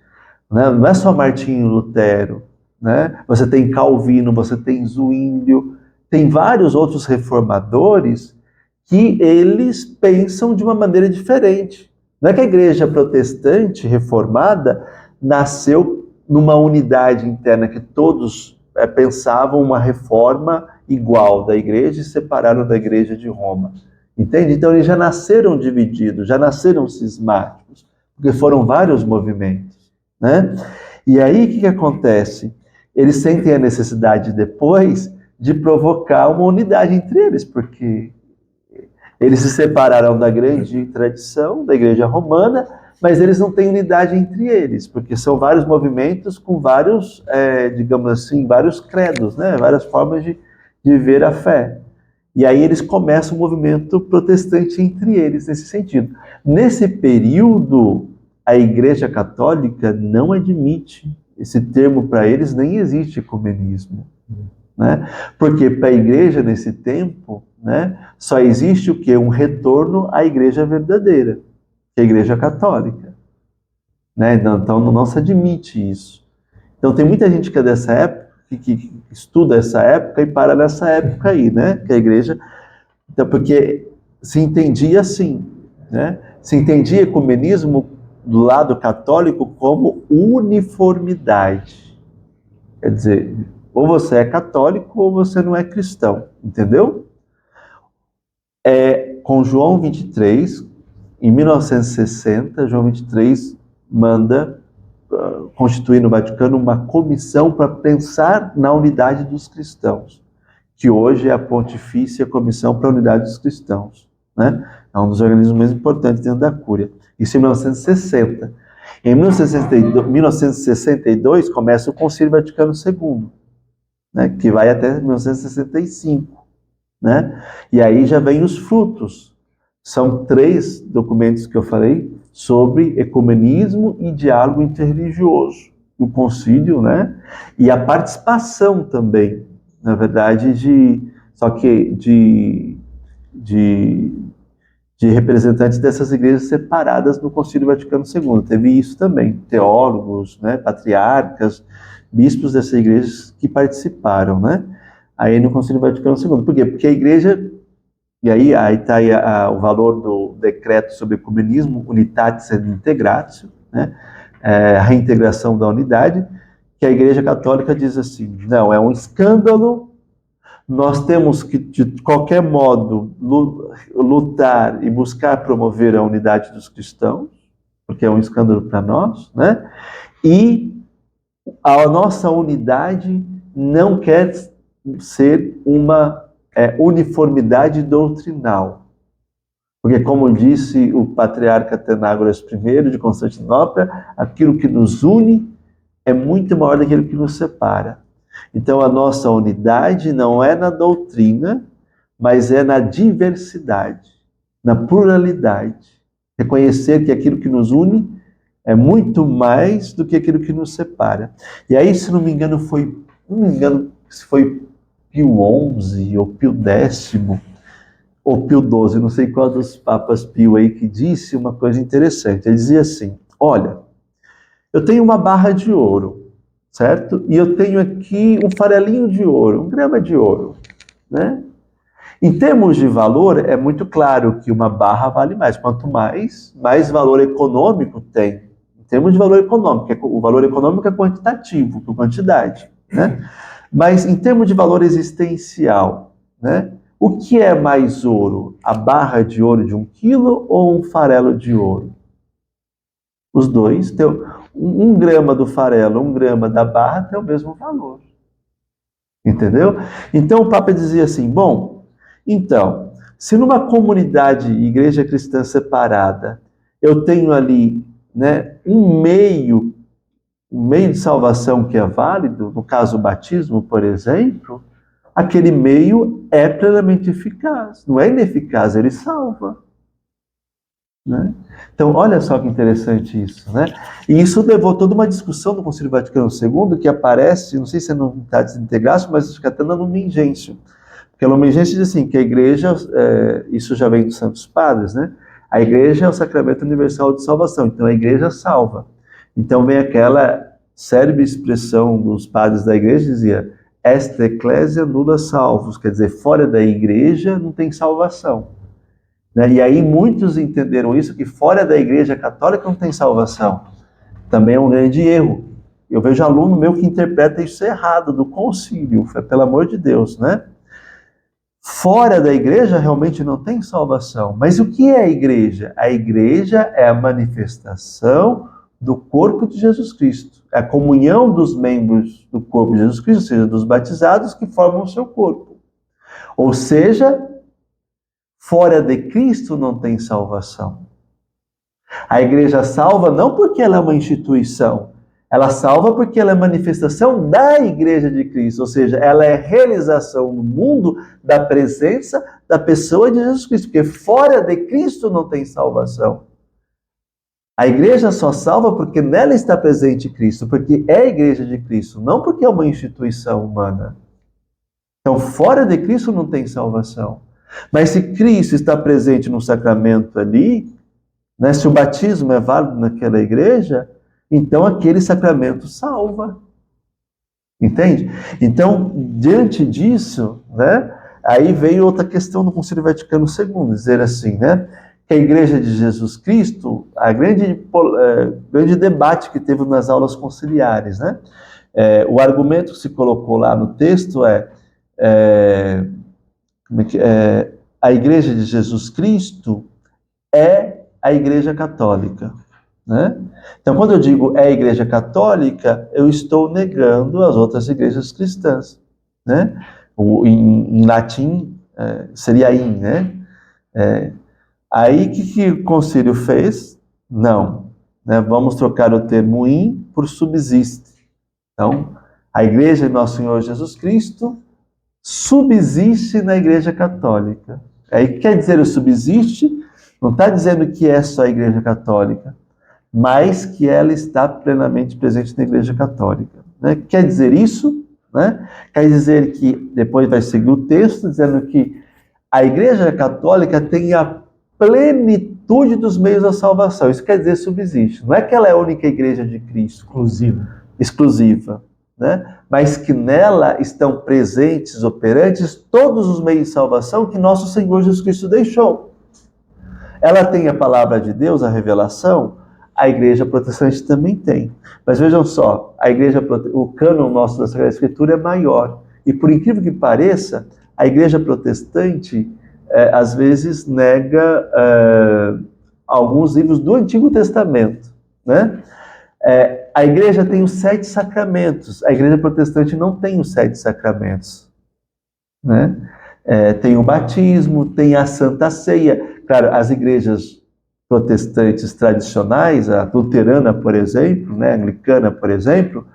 Né? Não é só Martinho Lutero. Né? Você tem Calvino, você tem Zwinglio, tem vários outros reformadores que eles pensam de uma maneira diferente. Não é que a igreja protestante reformada nasceu numa unidade interna que todos pensavam uma reforma igual da igreja e separaram da igreja de Roma. Entende? Então eles já nasceram divididos, já nasceram cismáticos, porque foram vários movimentos. Né? E aí o que acontece? Eles sentem a necessidade depois de provocar uma unidade entre eles, porque eles se separaram da grande tradição, da igreja romana, mas eles não têm unidade entre eles, porque são vários movimentos com vários, digamos assim, vários credos, né? Várias formas de ver a fé. E aí eles começam um movimento protestante entre eles, nesse sentido. Nesse período, a Igreja Católica não admite esse termo, para eles nem existe ecumenismo. Né? Porque para a igreja nesse tempo, né, só existe o quê? Um retorno à igreja verdadeira, que é a igreja católica. Né? Então não se admite isso. Então tem muita gente que é dessa época, que estuda essa época e para nessa época aí, né? Que a igreja... Então, porque se entendia assim, né? Se entendia ecumenismo do lado católico como uniformidade. Quer dizer, ou você é católico ou você não é cristão, entendeu? Com João 23, em 1960, João 23 manda constituir no Vaticano uma comissão para pensar na unidade dos cristãos, que hoje é a Pontifícia Comissão para a Unidade dos Cristãos. Né? É um dos organismos mais importantes dentro da Cúria. Isso em 1960. Em 1962 começa o Concílio Vaticano II, né, que vai até 1965. Né? E aí já vem os frutos. São 3 documentos que eu falei sobre ecumenismo e diálogo interreligioso. O concílio, né? E a participação também, na verdade, de representantes dessas igrejas separadas no Concílio Vaticano II. Teve isso também, teólogos, né, patriarcas, bispos dessas igrejas que participaram, né? Aí no Concílio Vaticano II. Por quê? Porque a igreja, e aí está o valor do decreto sobre ecumenismo, Unitatis et Integratio, né? A reintegração da unidade, que a Igreja Católica diz assim, não, é um escândalo, nós temos que, de qualquer modo, lutar e buscar promover a unidade dos cristãos, porque é um escândalo para nós, né? E a nossa unidade não quer ser uma uniformidade doutrinal. Porque, como disse o patriarca Atenágoras I de Constantinopla, aquilo que nos une é muito maior daquilo que nos separa. Então, a nossa unidade não é na doutrina, mas é na diversidade, na pluralidade. Reconhecer que aquilo que nos une é muito mais do que aquilo que nos separa. E aí, se não me engano, se foi Pio XI ou Pio X, ou Pio XII, não sei qual dos papas Pio aí, que disse uma coisa interessante. Ele dizia assim, olha, eu tenho uma barra de ouro, certo? E eu tenho aqui um farelinho de ouro, 1 grama de ouro, né? Em termos de valor, é muito claro que uma barra vale mais. Quanto mais valor econômico tem. em termos de valor econômico, o valor econômico é quantitativo, por quantidade, né? Mas em termos de valor existencial, né? O que é mais ouro? A barra de ouro de 1 quilo ou um farelo de ouro? Os dois, tem 1 grama do farelo, 1 grama da barra tem o mesmo valor. Entendeu? Então o Papa dizia assim, bom, então, se numa comunidade, igreja cristã separada, eu tenho ali, né, um meio de salvação que é válido, no caso o batismo, por exemplo, aquele meio é plenamente eficaz, não é ineficaz, ele salva. Né? Então, olha só que interessante isso, né? E isso levou toda uma discussão no Concílio Vaticano II, que aparece, não sei se é no Unitatis Integração, mas acho que até na Lumen Gentium. Porque a Lumen Gentium diz assim, que a igreja, isso já vem dos Santos Padres, né? A igreja é o sacramento universal de salvação, então a igreja salva. Então vem aquela célebre expressão dos padres da igreja, dizia, est ecclesia nulla salvus, quer dizer, fora da igreja não tem salvação. Né? E aí muitos entenderam isso, que fora da igreja católica não tem salvação. Também é um grande erro. Eu vejo aluno meu que interpreta isso errado, do concílio, pelo amor de Deus, né? Fora da igreja realmente não tem salvação. Mas o que é a igreja? A igreja é a manifestação do corpo de Jesus Cristo. É a comunhão dos membros do corpo de Jesus Cristo, ou seja, dos batizados que formam o seu corpo. Ou seja, fora de Cristo não tem salvação. A igreja salva não porque ela é uma instituição, ela salva porque ela é manifestação da igreja de Cristo, ou seja, ela é realização no mundo da presença da pessoa de Jesus Cristo, porque fora de Cristo não tem salvação. A igreja só salva porque nela está presente Cristo, porque é a igreja de Cristo, não porque é uma instituição humana. Então, fora de Cristo não tem salvação. Mas se Cristo está presente no sacramento ali, né, se o batismo é válido naquela igreja, então aquele sacramento salva. Entende? Então, diante disso, né, aí veio outra questão do Concílio Vaticano II, dizer assim, né, que a igreja de Jesus Cristo, a grande debate que teve nas aulas conciliares, né, o argumento que se colocou lá no texto a igreja de Jesus Cristo é a igreja católica, né? Então, quando eu digo é a igreja católica, eu estou negando as outras igrejas cristãs, né? Em latim seria in, né? Aí, o que o concílio fez? Não, né? Vamos trocar o termo in por subsiste. Então, a igreja de Nosso Senhor Jesus Cristo subsiste na igreja católica. Aí quer dizer o subsiste, não está dizendo que é só a igreja católica, mas que ela está plenamente presente na igreja católica. Né? Quer dizer isso, né? Quer dizer que, depois vai seguir o texto, dizendo que a igreja católica tem a plenitude dos meios da salvação. Isso quer dizer subsiste. Não é que ela é a única igreja de Cristo. Exclusiva. Né? Mas que nela estão presentes, operantes, todos os meios de salvação que nosso Senhor Jesus Cristo deixou. Ela tem a palavra de Deus, a revelação, a igreja protestante também tem. Mas vejam só, o cânon nosso da Sagrada Escritura é maior. E por incrível que pareça, a igreja protestante, às vezes, nega alguns livros do Antigo Testamento, né? A igreja tem os 7 sacramentos, a igreja protestante não tem os 7 sacramentos, né? Tem o batismo, tem a Santa Ceia. Claro, as igrejas protestantes tradicionais, a luterana, por exemplo, né, a anglicana, por exemplo,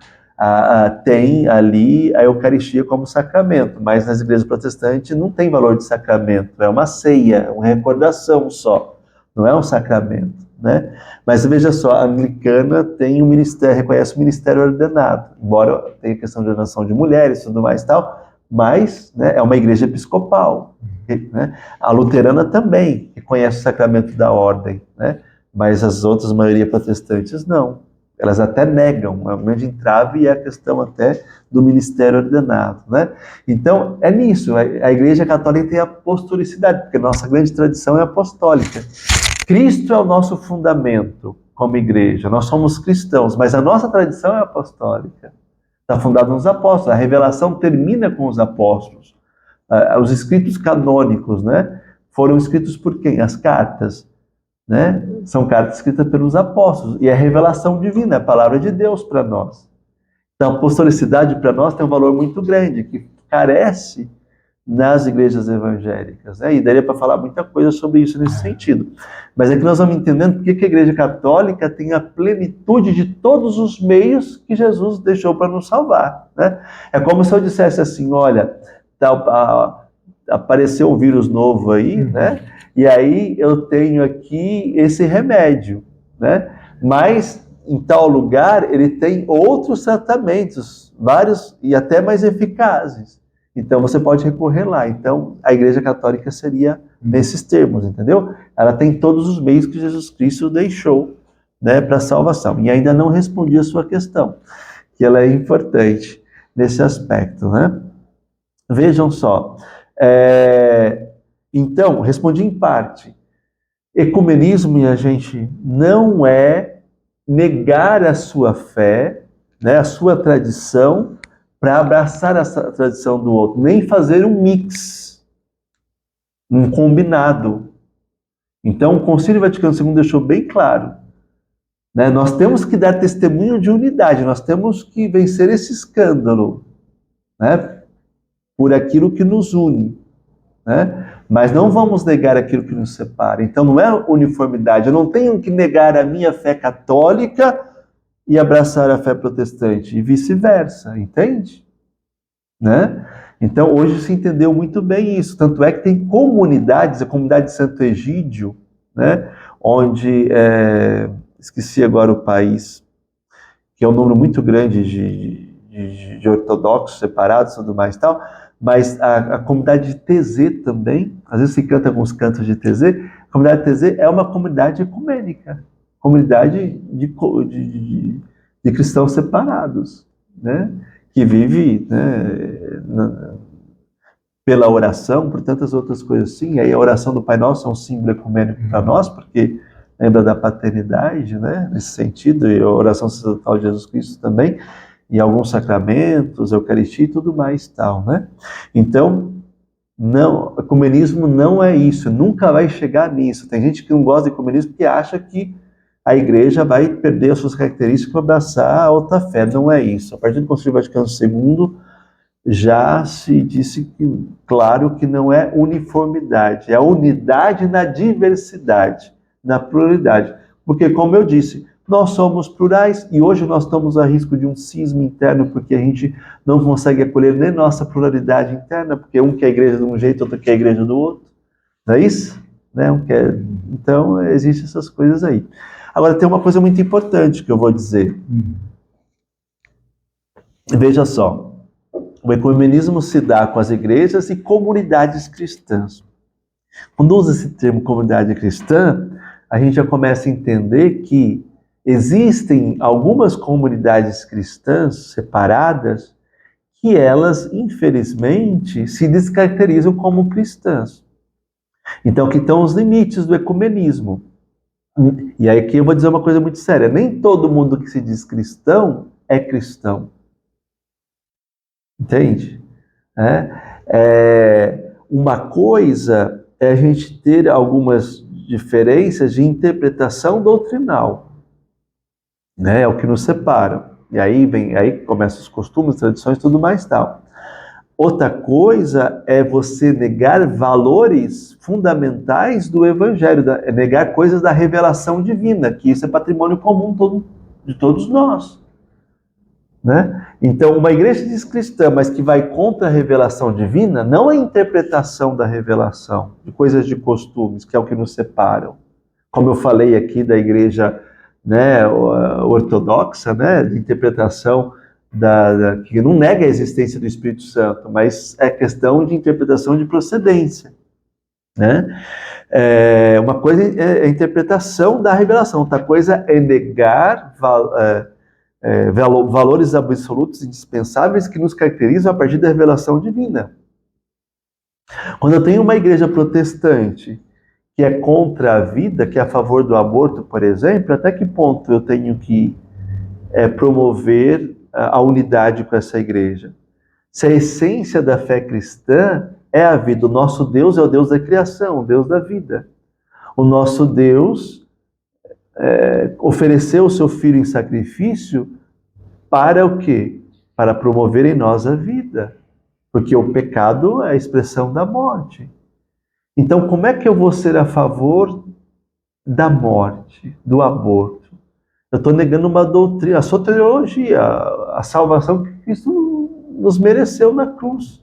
tem ali a Eucaristia como sacramento, mas nas igrejas protestantes não tem valor de sacramento, é uma ceia, uma recordação só, não é um sacramento. Né? Mas veja só, a anglicana tem um ministério, reconhece o ministério ordenado, embora tenha questão de ordenação de mulheres e tudo mais e tal, mas, né, é uma igreja episcopal. Né? A luterana também reconhece o sacramento da ordem, né? Mas as outras, maioria protestantes, não. Elas até negam, uma grande entrave é a questão até do ministério ordenado. Né? Então, é nisso, a igreja católica tem a apostolicidade, porque a nossa grande tradição é apostólica. Cristo é o nosso fundamento. como igreja. Nós somos cristãos, mas a nossa tradição é apostólica. Está fundada nos apóstolos. A revelação termina com os apóstolos. Os escritos canônicos, né, foram escritos por quem? As cartas, né? São cartas escritas pelos apóstolos. E é a revelação divina, a palavra de Deus para nós. Então, a apostolicidade para nós tem um valor muito grande, que carece nas igrejas evangélicas, né? E daria para falar muita coisa sobre isso nesse sentido. Mas é que nós vamos entendendo porque que a Igreja Católica tem a plenitude de todos os meios que Jesus deixou para nos salvar, né? É como se eu dissesse assim, olha, apareceu um vírus novo aí, né? E aí eu tenho aqui esse remédio, né? Mas em tal lugar ele tem outros tratamentos, vários e até mais eficazes. Então você pode recorrer lá. Então a Igreja Católica seria nesses termos, entendeu? Ela tem todos os meios que Jesus Cristo deixou, né, para a salvação. E ainda não respondi a sua questão, que ela é importante nesse aspecto, né? Vejam só. Então, respondi em parte. Ecumenismo, minha gente, não é negar a sua fé, né, a sua tradição, para abraçar essa tradição do outro, nem fazer um mix, um combinado. Então, o Concílio Vaticano II deixou bem claro, né, nós temos que dar testemunho de unidade, nós temos que vencer esse escândalo, né, por aquilo que nos une, né, mas não vamos negar aquilo que nos separa. Então, não é uniformidade, eu não tenho que negar a minha fé católica e abraçar a fé protestante, e vice-versa, entende? Né? Então, hoje se entendeu muito bem isso, tanto é que tem comunidades, a comunidade de Santo Egídio, né, onde, esqueci agora o país, que é um número muito grande de ortodoxos separados e tudo mais e tal, mas a comunidade de Tézé também, às vezes se canta alguns cantos de Tézé, a comunidade de Tézé é uma comunidade ecumênica, comunidade de cristãos separados, né? Que vive, né, pela oração, por tantas outras coisas assim. E aí a oração do Pai Nosso é um símbolo ecumênico para nós, porque lembra da paternidade, né? Nesse sentido, e a oração sacerdotal de Jesus Cristo também, e alguns sacramentos, Eucaristia e tudo mais tal, né? Então, não, ecumenismo não é isso, nunca vai chegar nisso. Tem gente que não gosta de ecumenismo porque acha que a igreja vai perder as suas características para abraçar a outra fé. Não é isso. A partir do Concílio Vaticano II, já se disse que, claro, que não é uniformidade, é a unidade na diversidade, na pluralidade. Porque, como eu disse, nós somos plurais e hoje nós estamos a risco de um cisma interno porque a gente não consegue acolher nem nossa pluralidade interna, porque um quer a igreja de um jeito, outro quer a igreja do outro. Não é isso? Né? Então, existem essas coisas aí. Agora, tem uma coisa muito importante que eu vou dizer. Veja só, o ecumenismo se dá com as igrejas e comunidades cristãs. Quando usa esse termo comunidade cristã, a gente já começa a entender que existem algumas comunidades cristãs separadas que elas, infelizmente, se descaracterizam como cristãs. Então, aqui estão os limites do ecumenismo. E aí aqui eu vou dizer uma coisa muito séria. Nem todo mundo que se diz cristão é cristão. Entende? Uma coisa é a gente ter algumas diferenças de interpretação doutrinal. Né? É o que nos separa. E aí começam os costumes, tradições e tudo mais tal. Outra coisa é você negar valores fundamentais do Evangelho, negar coisas da revelação divina, que isso é patrimônio comum de todos nós. Né? Então, uma igreja diz cristã, mas que vai contra a revelação divina, não é a interpretação da revelação, de coisas de costumes, que é o que nos separam. Como eu falei aqui da igreja, né, ortodoxa, né, de interpretação que não nega a existência do Espírito Santo, mas é questão de interpretação de procedência. Né? Uma coisa é a interpretação da revelação, outra coisa é negar valores absolutos indispensáveis que nos caracterizam a partir da revelação divina. Quando eu tenho uma igreja protestante que é contra a vida, que é a favor do aborto, por exemplo, até que ponto eu tenho que promover a unidade com essa igreja? Se a essência da fé cristã é a vida, o nosso Deus é o Deus da criação, o Deus da vida. O nosso Deus ofereceu o seu Filho em sacrifício para o quê? Para promover em nós a vida. Porque o pecado é a expressão da morte. Então, como é que eu vou ser a favor da morte, do aborto? Eu estou negando uma doutrina, a soteriologia, a salvação que Cristo nos mereceu na cruz.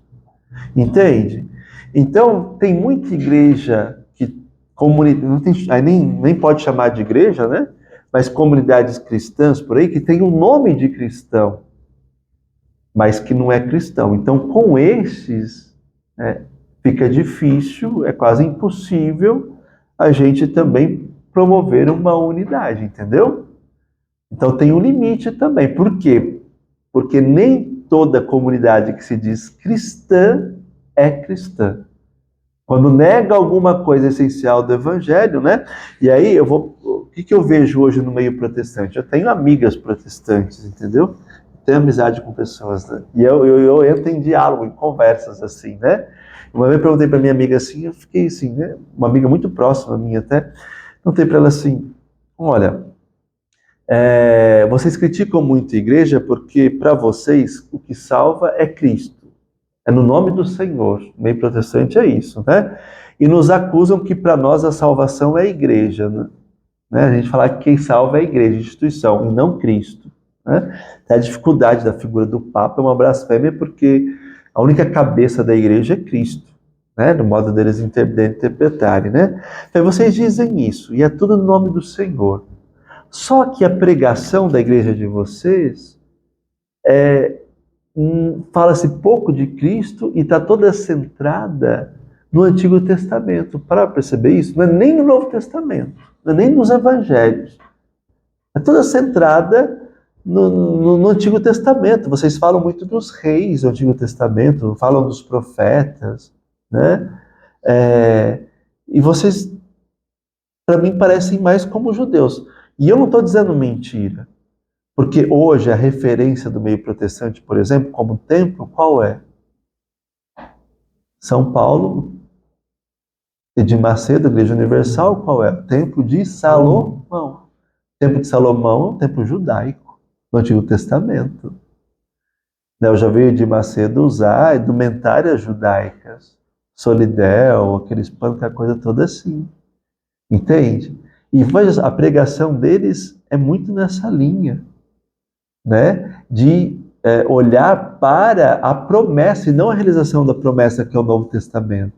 Entende? Então, tem muita igreja que não tem, aí nem pode chamar de igreja, né? Mas comunidades cristãs por aí que tem o nome de cristão, mas que não é cristão. Então, com esses, fica difícil, é quase impossível a gente também promover uma unidade, entendeu? Então tem um limite também. Por quê? Porque nem toda comunidade que se diz cristã é cristã. Quando nega alguma coisa essencial do evangelho, né? E aí o que eu vejo hoje no meio protestante? Eu tenho amigas protestantes, entendeu? Tenho amizade com pessoas, né? E eu entro em diálogo, em conversas assim, né? Uma vez eu perguntei para minha amiga assim, eu fiquei assim, né? Uma amiga muito próxima minha até, perguntei para ela assim, olha, vocês criticam muito a igreja porque para vocês o que salva é Cristo. É no nome do Senhor. O meio protestante é isso, né? E nos acusam que para nós a salvação é a igreja, né? A gente fala que quem salva é a igreja, a instituição, e não Cristo, né? A dificuldade da figura do Papa é uma blasfêmia porque a única cabeça da igreja é Cristo, né? No modo deles interpretarem, né? Então vocês dizem isso, e é tudo no nome do Senhor. Só que a pregação da igreja de vocês fala-se pouco de Cristo e está toda centrada no Antigo Testamento. Para perceber isso, não é nem no Novo Testamento, não é nem nos Evangelhos. É toda centrada no Antigo Testamento. Vocês falam muito dos reis do Antigo Testamento, falam dos profetas, né? E vocês, para mim, parecem mais como judeus. E eu não estou dizendo mentira. Porque hoje a referência do meio protestante, por exemplo, como templo, qual é? São Paulo, Edir Macedo, Igreja Universal, qual é? O Templo de Salomão. O Templo de Salomão é um templo judaico, no Antigo Testamento. Eu já vi Edir Macedo usar indumentárias judaicas, solidel, aqueles panos, aquela coisa toda assim. Entende? E a pregação deles é muito nessa linha, né? De olhar para a promessa e não a realização da promessa que é o Novo Testamento.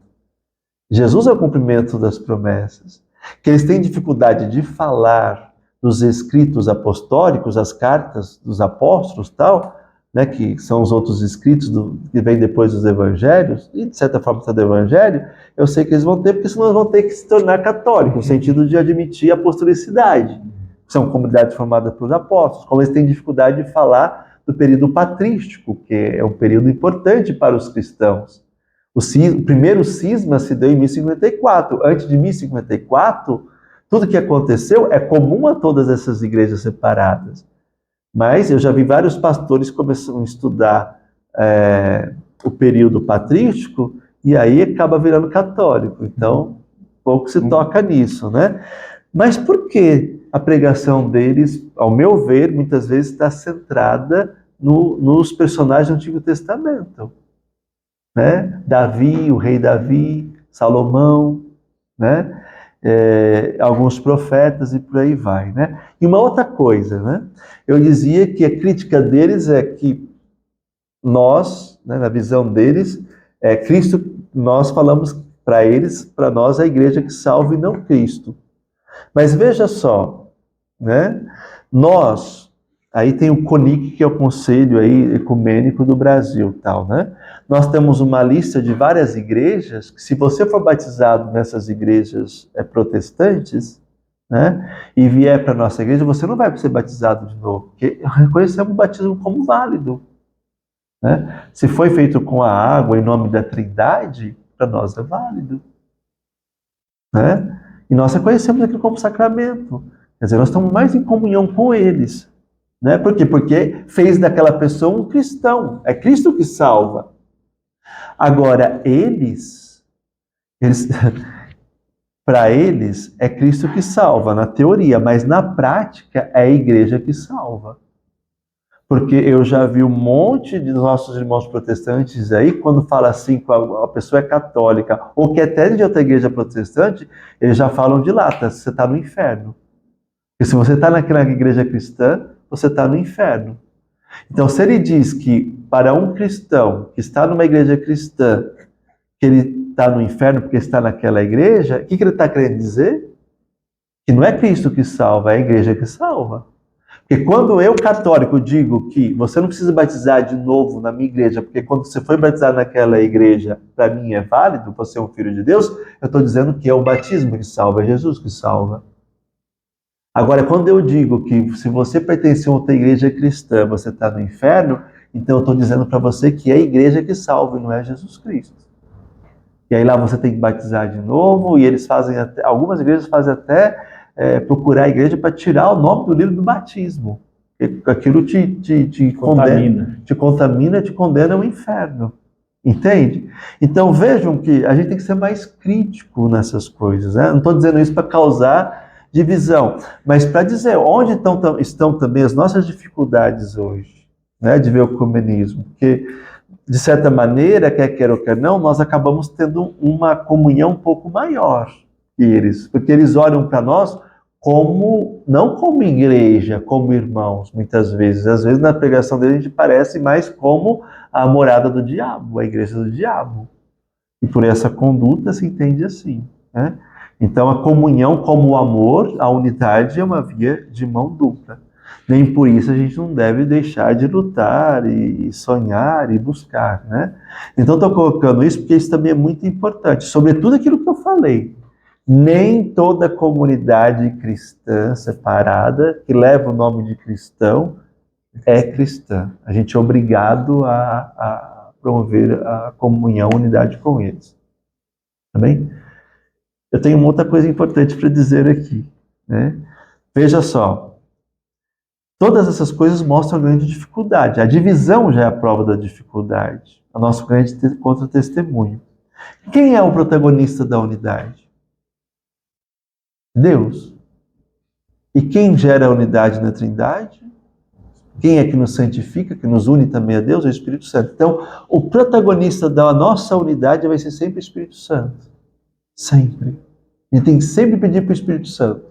Jesus é o cumprimento das promessas. Que eles têm dificuldade de falar dos escritos apostólicos, as cartas dos apóstolos, tal, né, que são os outros escritos que vêm depois dos evangelhos, e de certa forma está do evangelho, eu sei que eles vão ter, porque senão eles vão ter que se tornar católicos, no sentido de admitir a apostolicidade. São comunidades formadas pelos apóstolos, como eles têm dificuldade de falar do período patrístico, que é um período importante para os cristãos. O primeiro cisma se deu em 1054. Antes de 1054, tudo que aconteceu é comum a todas essas igrejas separadas. Mas eu já vi vários pastores começando a estudar o período patrístico e aí acaba virando católico. Então, pouco se toca nisso, né? Mas por que a pregação deles, ao meu ver, muitas vezes está centrada nos personagens do Antigo Testamento? Né? Davi, o rei Davi, Salomão, né? Alguns profetas e por aí vai, né? E uma outra coisa, né? Eu dizia que a crítica deles é que nós, né, na visão deles, Cristo, nós falamos para eles, para nós, a igreja que salva e não Cristo. Mas veja só, né? Nós, aí tem o CONIC, que é o Conselho aí Ecumênico do Brasil, tal, né? Nós temos uma lista de várias igrejas que, se você for batizado nessas igrejas protestantes, né, e vier para a nossa igreja, você não vai ser batizado de novo, porque reconhecemos o batismo como válido, né? Se foi feito com a água em nome da Trindade, para nós é válido, né? E nós reconhecemos aquilo como sacramento. Quer dizer, nós estamos mais em comunhão com eles. Né? Por quê? Porque fez daquela pessoa um cristão. É Cristo que salva. Agora, eles para eles, é Cristo que salva, na teoria, mas na prática é a igreja que salva. Porque eu já vi um monte de nossos irmãos protestantes aí, quando fala assim, a pessoa é católica, ou que até de outra igreja protestante, eles já falam de lata, você está no inferno. E se você está naquela igreja cristã, você está no inferno. Então, se ele diz que para um cristão que está numa igreja cristã, que ele está no inferno porque está naquela igreja, o que ele está querendo dizer? Que não é Cristo que salva, é a igreja que salva. Porque quando eu, católico, digo que você não precisa batizar de novo na minha igreja, porque quando você foi batizado naquela igreja, para mim é válido, você é um filho de Deus, eu estou dizendo que é o batismo que salva, é Jesus que salva. Agora, quando eu digo que se você pertence a outra igreja cristã, você está no inferno, então eu estou dizendo para você que é a igreja que salva e não é Jesus Cristo. E aí lá você tem que batizar de novo, e eles fazem até, algumas igrejas fazem até procurar a igreja para tirar o nome do livro do batismo. Aquilo te contamina, te condena ao inferno. Entende? Então vejam que a gente tem que ser mais crítico nessas coisas. Né? Não estou dizendo isso para causar divisão, mas para dizer onde estão também as nossas dificuldades hoje, né, de ver o ecumenismo. Porque de certa maneira, quer queira ou quer não, nós acabamos tendo uma comunhão um pouco maior que eles, porque eles olham para nós como, não como igreja, como irmãos, muitas vezes. Às vezes na pregação deles a gente parece mais como a morada do diabo, a igreja do diabo. E por essa conduta se entende assim, né? Então a comunhão como o amor, a unidade é uma via de mão dupla. Nem por isso a gente não deve deixar de lutar e sonhar e buscar, né? Então estou colocando isso porque isso também é muito importante, sobretudo aquilo que eu falei. Nem toda comunidade cristã separada, que leva o nome de cristão, é cristã. A gente é obrigado a promover a comunhão, a unidade com eles. Tá bem? Eu tenho uma outra coisa importante para dizer aqui, né? Veja só. Todas essas coisas mostram a grande dificuldade. A divisão já é a prova da dificuldade. O nosso grande contra-testemunho. Quem é o protagonista da unidade? Deus. E quem gera a unidade na Trindade? Quem é que nos santifica, que nos une também a Deus? É o Espírito Santo. Então, o protagonista da nossa unidade vai ser sempre o Espírito Santo. Sempre. A gente tem que sempre pedir para o Espírito Santo.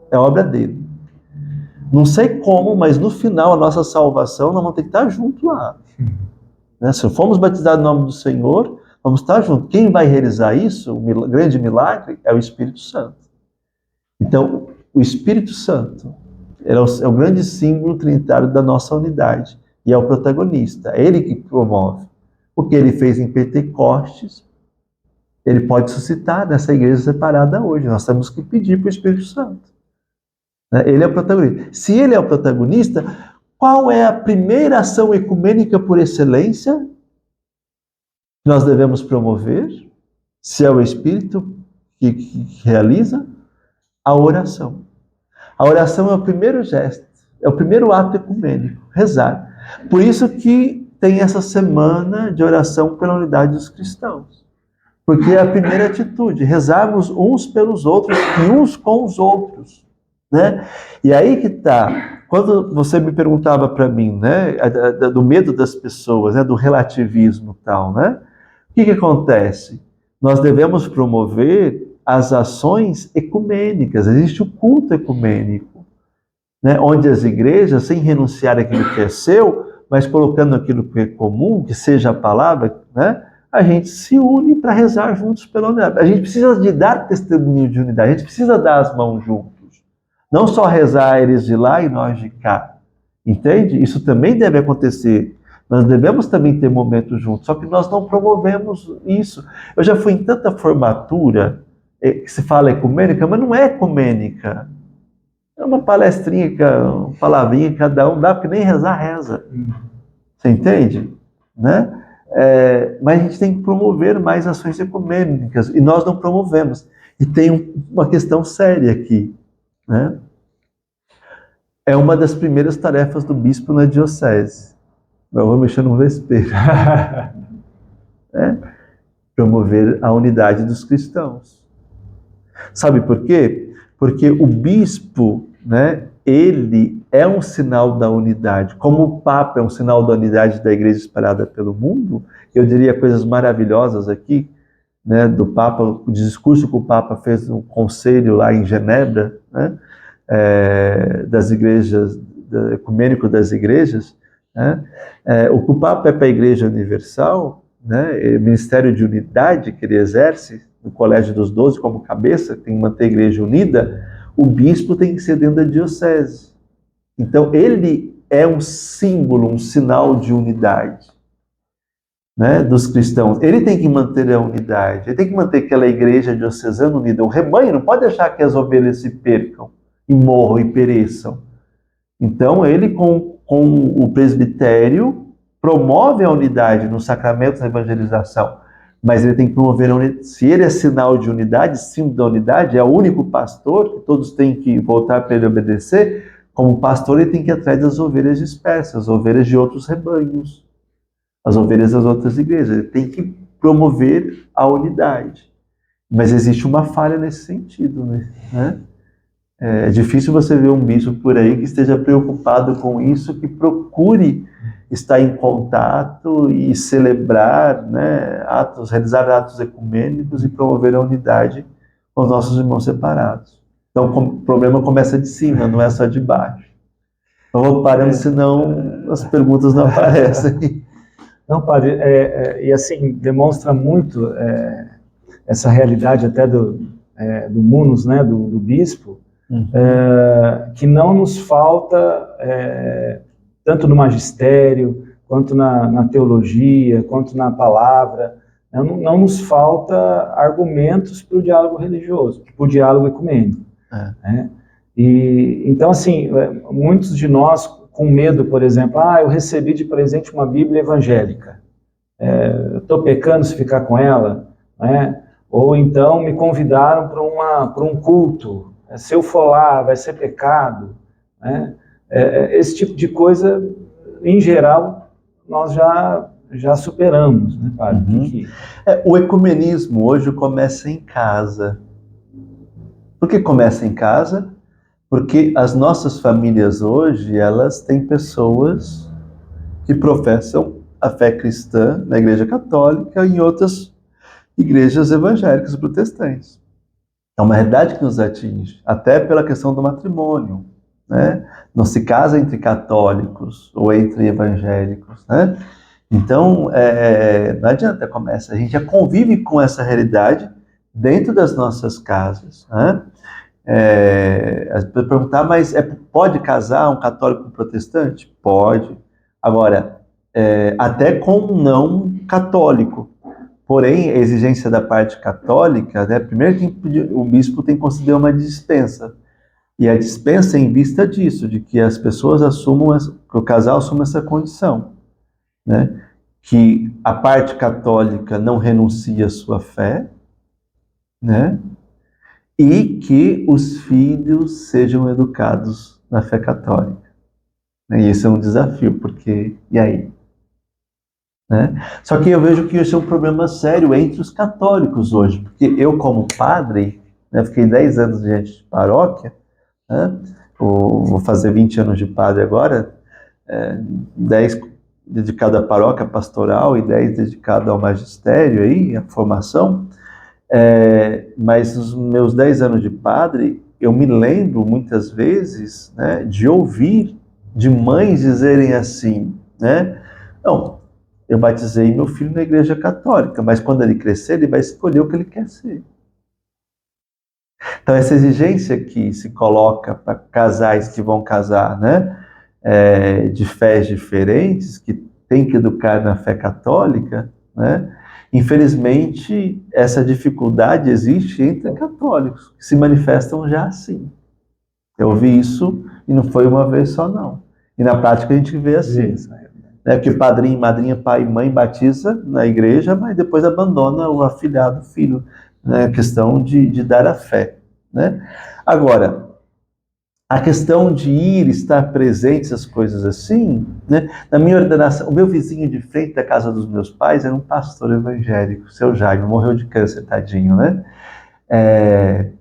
É obra dele. Não sei como, mas no final a nossa salvação nós vamos ter que estar junto lá. Né? Se formos batizados no nome do Senhor, vamos estar juntos. Quem vai realizar isso, o grande milagre, é o Espírito Santo. Então, o Espírito Santo é o grande símbolo trinitário da nossa unidade. E é o protagonista. É ele que promove. O que ele fez em Pentecostes, ele pode suscitar nessa igreja separada hoje. Nós temos que pedir para o Espírito Santo. Ele é o protagonista. Se ele é o protagonista, qual é a primeira ação ecumênica por excelência que nós devemos promover? Se é o Espírito que realiza? A oração. A oração é o primeiro gesto, é o primeiro ato ecumênico, rezar. Por isso que tem essa semana de oração pela unidade dos cristãos. Porque é a primeira atitude, rezarmos uns pelos outros e uns com os outros. Né? E aí que está, quando você me perguntava para mim, né, do medo das pessoas, né, do relativismo e tal, né? O que acontece? Nós devemos promover as ações ecumênicas, existe o culto ecumênico, né, onde as igrejas, sem renunciar àquilo que é seu, mas colocando aquilo que é comum, que seja a palavra, né, a gente se une para rezar juntos pela unidade. A gente precisa de dar testemunho de unidade, a gente precisa dar as mãos juntos. Não só rezar eles de lá e nós de cá. Entende? Isso também deve acontecer. Nós devemos também ter momentos juntos, só que nós não promovemos isso. Eu já fui em tanta formatura que se fala ecumênica, mas não é ecumênica. É uma palestrinha, uma palavrinha, cada um dá, porque nem rezar, reza. Você entende? Né? Mas a gente tem que promover mais ações ecumênicas, e nós não promovemos. E tem uma questão séria aqui, né? É uma das primeiras tarefas do bispo na diocese. Eu vou mexer no vespeiro. Promover a unidade dos cristãos. Sabe por quê? Porque o bispo, né, ele é um sinal da unidade. Como o Papa é um sinal da unidade da Igreja espalhada pelo mundo, eu diria coisas maravilhosas aqui, né, do Papa, o discurso que o Papa fez no conselho lá em Genebra, né, das igrejas, ecumênico das igrejas, né, o que o Papa é para a Igreja Universal, né, o ministério de unidade que ele exerce no Colégio dos 12 como cabeça, tem que manter a igreja unida, o bispo tem que ser dentro da diocese. Então ele é um símbolo, um sinal de unidade, né, dos cristãos. Ele tem que manter a unidade, ele tem que manter aquela igreja diocesana unida. O rebanho não pode deixar que as ovelhas se percam e morram e pereçam. Então ele com o presbitério promove a unidade nos sacramentos da evangelização, mas ele tem que promover a unidade. Se ele é sinal de unidade, símbolo da unidade, é o único pastor, que todos têm que voltar para ele obedecer, como pastor ele tem que ir atrás das ovelhas dispersas, as ovelhas de outros rebanhos, as ovelhas das outras igrejas. Ele tem que promover a unidade. Mas existe uma falha nesse sentido, né? É difícil você ver um bispo por aí que esteja preocupado com isso, que procure estar em contato e celebrar, né, realizar atos ecumênicos e promover a unidade com os nossos irmãos separados. Então o problema começa de cima, não é só de baixo. Eu vou parando, senão as perguntas não aparecem. Não, padre, e assim, demonstra muito essa realidade até do munus, né, do bispo, que não nos falta, tanto no magistério, quanto na teologia, quanto na palavra, não nos falta argumentos para o diálogo religioso, para o diálogo ecumênico. Né? E, então, assim, muitos de nós com medo, por exemplo, eu recebi de presente uma Bíblia evangélica, eu estou pecando se ficar com ela, né? Ou então me convidaram para um culto, se eu for lá vai ser pecado, né? Esse tipo de coisa, em geral, nós já superamos, né, padre? O ecumenismo hoje começa em casa. Por que começa em casa? Porque as nossas famílias hoje, elas têm pessoas que professam a fé cristã na Igreja Católica e em outras igrejas evangélicas protestantes. É uma realidade que nos atinge, até pela questão do matrimônio, né? Não se casa entre católicos ou entre evangélicos, né? Então, não adianta começar. A gente já convive com essa realidade dentro das nossas casas, né? Perguntar, mas pode casar um católico com um protestante? Pode. Agora, até com um não católico. Porém, a exigência da parte católica, né, primeiro o bispo tem que conceder uma dispensa. E a dispensa é em vista disso, de que as pessoas assumam, que o casal assuma essa condição, né? Que a parte católica não renuncie à sua fé, né? E que os filhos sejam educados na fé católica. E isso é um desafio, porque, e aí? Né? Só que eu vejo que isso é um problema sério entre os católicos hoje, porque eu, como padre, né, fiquei 10 anos diante de paróquia, né, vou fazer 20 anos de padre agora, 10 dedicado à paróquia pastoral e 10 dedicado ao magistério, aí, à formação, mas nos meus 10 anos de padre, eu me lembro muitas vezes, né, de ouvir de mães dizerem assim, né, não, eu batizei meu filho na Igreja Católica, mas quando ele crescer, ele vai escolher o que ele quer ser. Então, essa exigência que se coloca para casais que vão casar, né, de fés diferentes, que tem que educar na fé católica, né, infelizmente, essa dificuldade existe entre católicos, que se manifestam já assim. Eu vi isso, e não foi uma vez só, não. E na prática a gente vê assim. Que padrinho, madrinha, pai e mãe batiza na igreja, mas depois abandona o afilhado filho. né? A questão de dar a fé, né? Agora, a questão de ir, estar presente, essas coisas assim, né? Na minha ordenação, o meu vizinho de frente da casa dos meus pais era um pastor evangélico, seu Jaime, morreu de câncer, tadinho, né?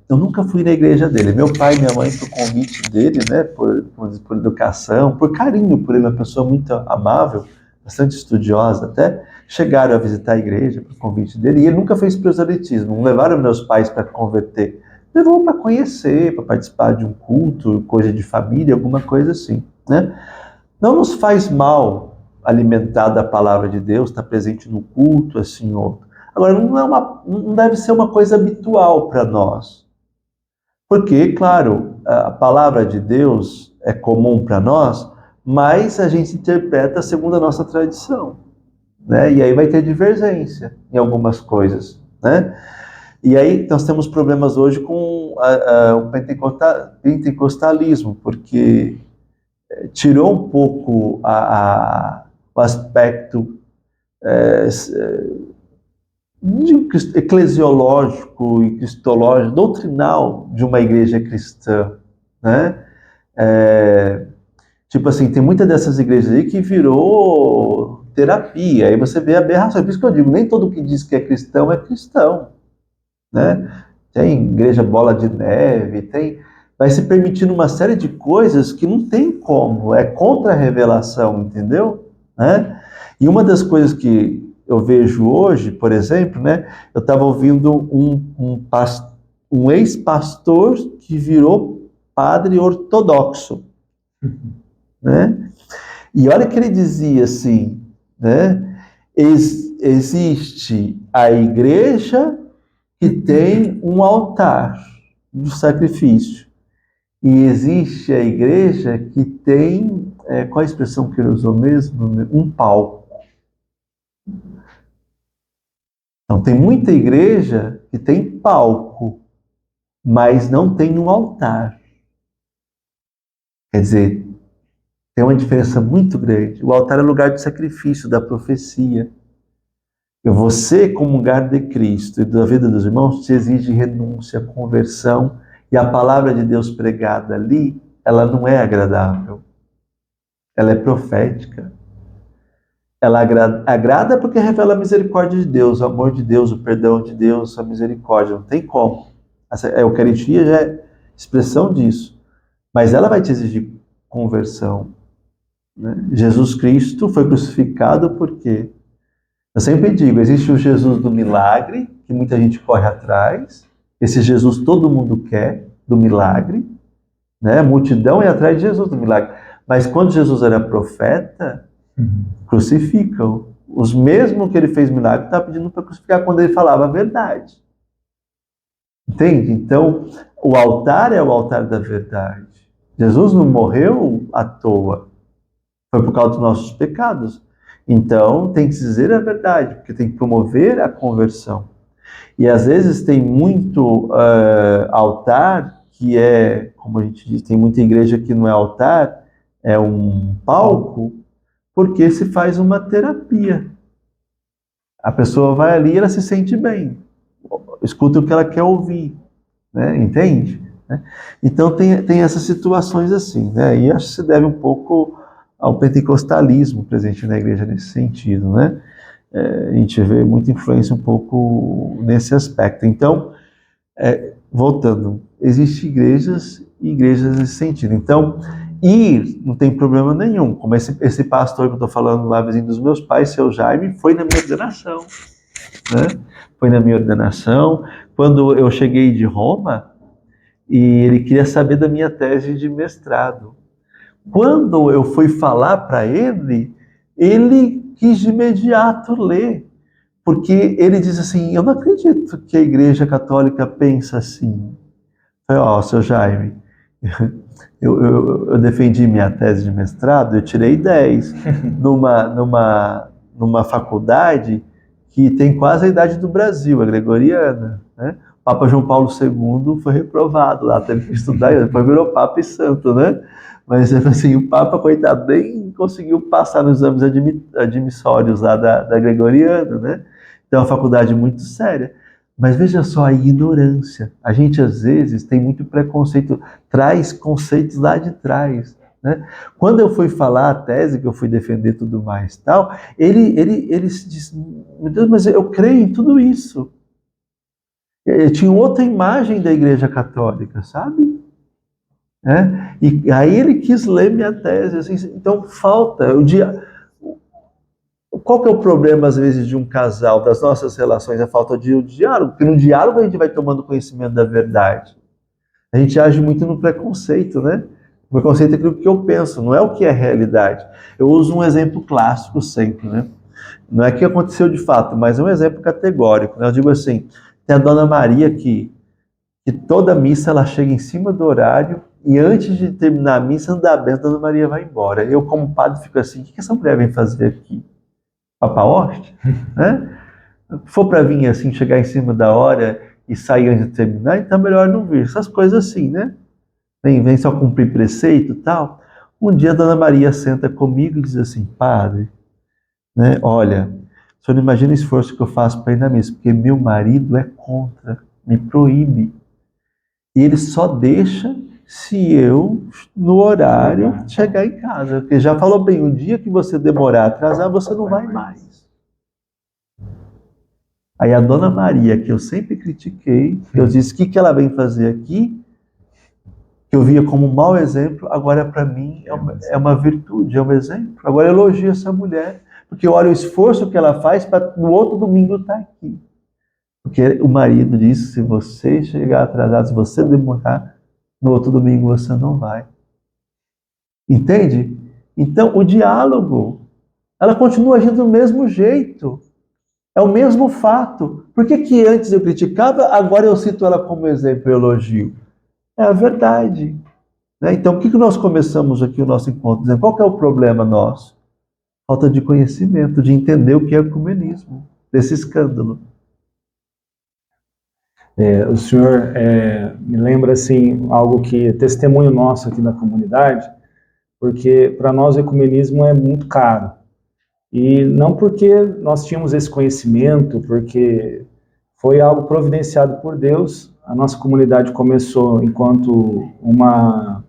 Eu nunca fui na igreja dele. Meu pai e minha mãe, por convite dele, né, por educação, por carinho por ele, uma pessoa muito amável, bastante estudiosa até, chegaram a visitar a igreja por convite dele, e ele nunca fez proselitismo, não levaram meus pais para converter, levou para conhecer, para participar de um culto, coisa de família, alguma coisa assim, né? Não nos faz mal alimentar da palavra de Deus, estar presente no culto, assim, ou... Agora, não deve ser uma coisa habitual para nós. Porque, claro, a palavra de Deus é comum para nós, mas a gente interpreta segundo a nossa tradição, né? E aí vai ter divergência em algumas coisas, né? E aí nós temos problemas hoje com o pentecostalismo, porque tirou um pouco o aspecto eclesiológico e cristológico, doutrinal de uma igreja cristã, né? Tipo assim, tem muitas dessas igrejas aí que virou terapia, aí você vê aberração, por isso que eu digo, nem todo que diz que é cristão, né? Tem igreja bola de neve, vai se permitindo uma série de coisas que não tem como, é contra a revelação, entendeu? Né? E uma das coisas que eu vejo hoje, por exemplo, né? Eu estava ouvindo um ex-pastor que virou padre ortodoxo, né? E olha que ele dizia assim, né? Existe a igreja que tem um altar do sacrifício. E existe a igreja que tem, qual a expressão que ele usou mesmo? Um palco. Então, tem muita igreja que tem palco, mas não tem um altar. Quer dizer, tem uma diferença muito grande. O altar é o lugar de sacrifício, da profecia. E você, comungar de Cristo e da vida dos irmãos, te exige renúncia, conversão, e a palavra de Deus pregada ali, ela não é agradável. Ela é profética. Ela agrada porque revela a misericórdia de Deus, o amor de Deus, o perdão de Deus, a misericórdia. Não tem como. A Eucaristia já é expressão disso. Mas ela vai te exigir conversão, né? Jesus Cristo foi crucificado por quê? Eu sempre digo, existe o Jesus do milagre, que muita gente corre atrás. Esse Jesus todo mundo quer, do milagre, né? A multidão é atrás de Jesus do milagre. Mas quando Jesus era profeta, crucificam. Os mesmos que ele fez milagre, estavam pedindo para crucificar quando ele falava a verdade. Entende? Então, o altar é o altar da verdade. Jesus não morreu à toa. Foi por causa dos nossos pecados. Então, tem que dizer a verdade, porque tem que promover a conversão. E às vezes tem muito altar que é, como a gente diz, tem muita igreja que não é altar, é um palco, porque se faz uma terapia. A pessoa vai ali e ela se sente bem. Escuta o que ela quer ouvir, né? Entende? Então tem essas situações assim, né? E acho que se deve um pouco ao pentecostalismo presente na igreja nesse sentido, né? A gente vê muita influência um pouco nesse aspecto. Então, voltando, existem igrejas e igrejas nesse sentido. Então, ir não tem problema nenhum. Como esse pastor que eu estou falando lá, vizinho dos meus pais, seu Jaime, foi na minha ordenação, né? Foi na minha ordenação. Quando eu cheguei de Roma, e ele queria saber da minha tese de mestrado. Quando eu fui falar para ele, ele quis de imediato ler, porque ele diz assim, eu não acredito que a Igreja Católica pensa assim. Eu falei, seu Jaime, eu defendi minha tese de mestrado, eu tirei 10 numa faculdade que tem quase a idade do Brasil, a gregoriana, né? O Papa João Paulo II foi reprovado lá, teve que estudar, depois virou Papa e Santo, né? Mas assim, o Papa, coitado, nem conseguiu passar nos exames admissórios lá da gregoriana, né? Então é uma faculdade muito séria. Mas veja só a ignorância. A gente, às vezes, tem muito preconceito, traz conceitos lá de trás, né? Quando eu fui falar a tese, que eu fui defender tudo mais tal, ele se disse, meu Deus, mas eu creio em tudo isso. Eu tinha outra imagem da Igreja Católica, sabe? E aí ele quis ler minha tese. Assim, então falta o dia. Qual que é o problema, às vezes, de um casal, das nossas relações? É a falta de diálogo, porque no diálogo a gente vai tomando conhecimento da verdade. A gente age muito no preconceito, né? O preconceito é aquilo que eu penso, não é o que é realidade. Eu uso um exemplo clássico sempre, né? Não é que aconteceu de fato, mas é um exemplo categórico, né? Eu digo assim, tem a Dona Maria que toda missa ela chega em cima do horário e antes de terminar a missa, não dá bem, a Dona Maria vai embora. Eu, como padre, fico assim, o que essa mulher vem fazer aqui? Papa Hoste, né? Se for para vir assim, chegar em cima da hora e sair antes de terminar, então é melhor não vir. Essas coisas assim, né? Vem só cumprir preceito e tal. Um dia a Dona Maria senta comigo e diz assim, padre, né? Olha, o senhor não imagina o esforço que eu faço para ir na missa, porque meu marido é contra, me proíbe. E ele só deixa se eu, no horário, chegar em casa. Porque já falou bem, o dia que você demorar a atrasar, você não vai mais. Aí a Dona Maria, que eu sempre critiquei, eu disse, o que ela vem fazer aqui? Que eu via como um mau exemplo, agora para mim é uma virtude, é um exemplo. Agora eu elogio essa mulher, porque olha o esforço que ela faz para no outro domingo estar aqui. Porque o marido disse, se você chegar atrasado, se você demorar, no outro domingo você não vai. Entende? Então, o diálogo, ela continua agindo do mesmo jeito. É o mesmo fato. Por que antes eu criticava, agora eu cito ela como exemplo e elogio? É a verdade. Né? Então, o que nós começamos aqui o nosso encontro dizendo? Qual que é o problema nosso? Falta de conhecimento, de entender o que é ecumenismo, desse escândalo. O senhor me lembra assim algo que é testemunho nosso aqui na comunidade, porque para nós o ecumenismo é muito caro. E não porque nós tínhamos esse conhecimento, porque foi algo providenciado por Deus. A nossa comunidade começou enquanto uma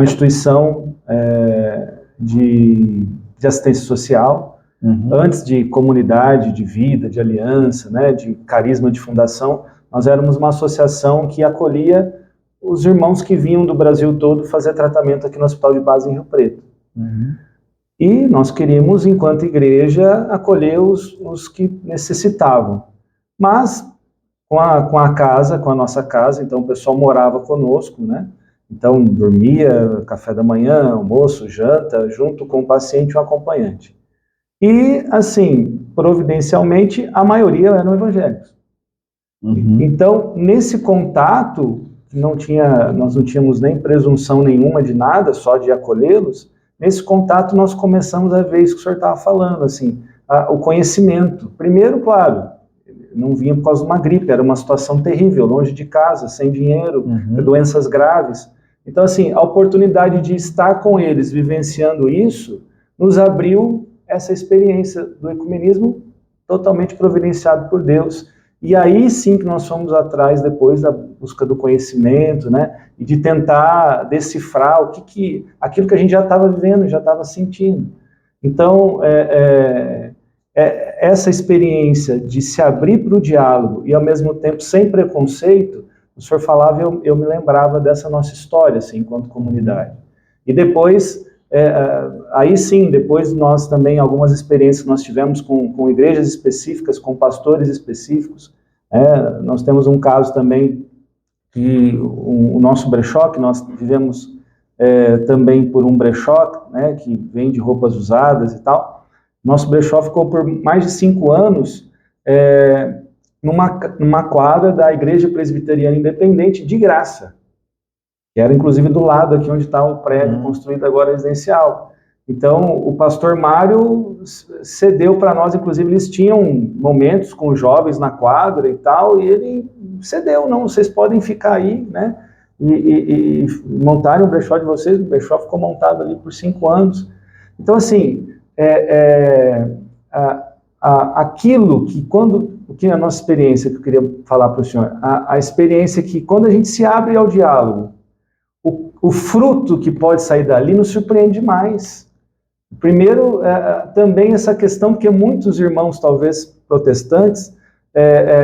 instituição de assistência social, antes de comunidade, de vida, de aliança, né, de carisma de fundação. Nós éramos uma associação que acolhia os irmãos que vinham do Brasil todo fazer tratamento aqui no Hospital de Base em Rio Preto. E nós queríamos, enquanto igreja, acolher os que necessitavam. Mas, com a casa, com a nossa casa, então o pessoal morava conosco, né? Então, dormia, café da manhã, almoço, janta, junto com o paciente e o acompanhante. E, assim, providencialmente, a maioria eram evangélicos. Então, nesse contato, nós não tínhamos nem presunção nenhuma de nada, só de acolhê-los. Nesse contato, nós começamos a ver isso que o senhor estava falando, assim, o conhecimento. Primeiro, claro, não vinha por causa de uma gripe, era uma situação terrível, longe de casa, sem dinheiro, doenças graves. Então, assim, a oportunidade de estar com eles, vivenciando isso, nos abriu essa experiência do ecumenismo totalmente providenciado por Deus. E aí sim que nós fomos atrás depois da busca do conhecimento, né? E de tentar decifrar aquilo que a gente já estava vivendo, já estava sentindo. Então, essa experiência de se abrir para o diálogo e ao mesmo tempo sem preconceito, o senhor falava, eu me lembrava dessa nossa história, assim, enquanto comunidade. E depois, aí sim, depois nós também, algumas experiências que nós tivemos com igrejas específicas, com pastores específicos, nós temos um caso também que o nosso brechó, que nós vivemos também por um brechó, né, que vende roupas usadas e tal. Nosso brechó ficou por mais de 5 anos numa quadra da Igreja Presbiteriana Independente, de graça, que era inclusive do lado aqui onde está o prédio construído agora residencial. Então, o pastor Mário cedeu para nós, inclusive eles tinham momentos com jovens na quadra e tal, e ele cedeu, não, vocês podem ficar aí, né, e montarem o brechó de vocês. O brechó ficou montado ali por 5 anos. Então, assim, aquilo que que é a nossa experiência, que eu queria falar para o senhor, a experiência que quando a gente se abre ao diálogo, o fruto que pode sair dali nos surpreende mais. Primeiro, também essa questão, porque muitos irmãos, talvez protestantes,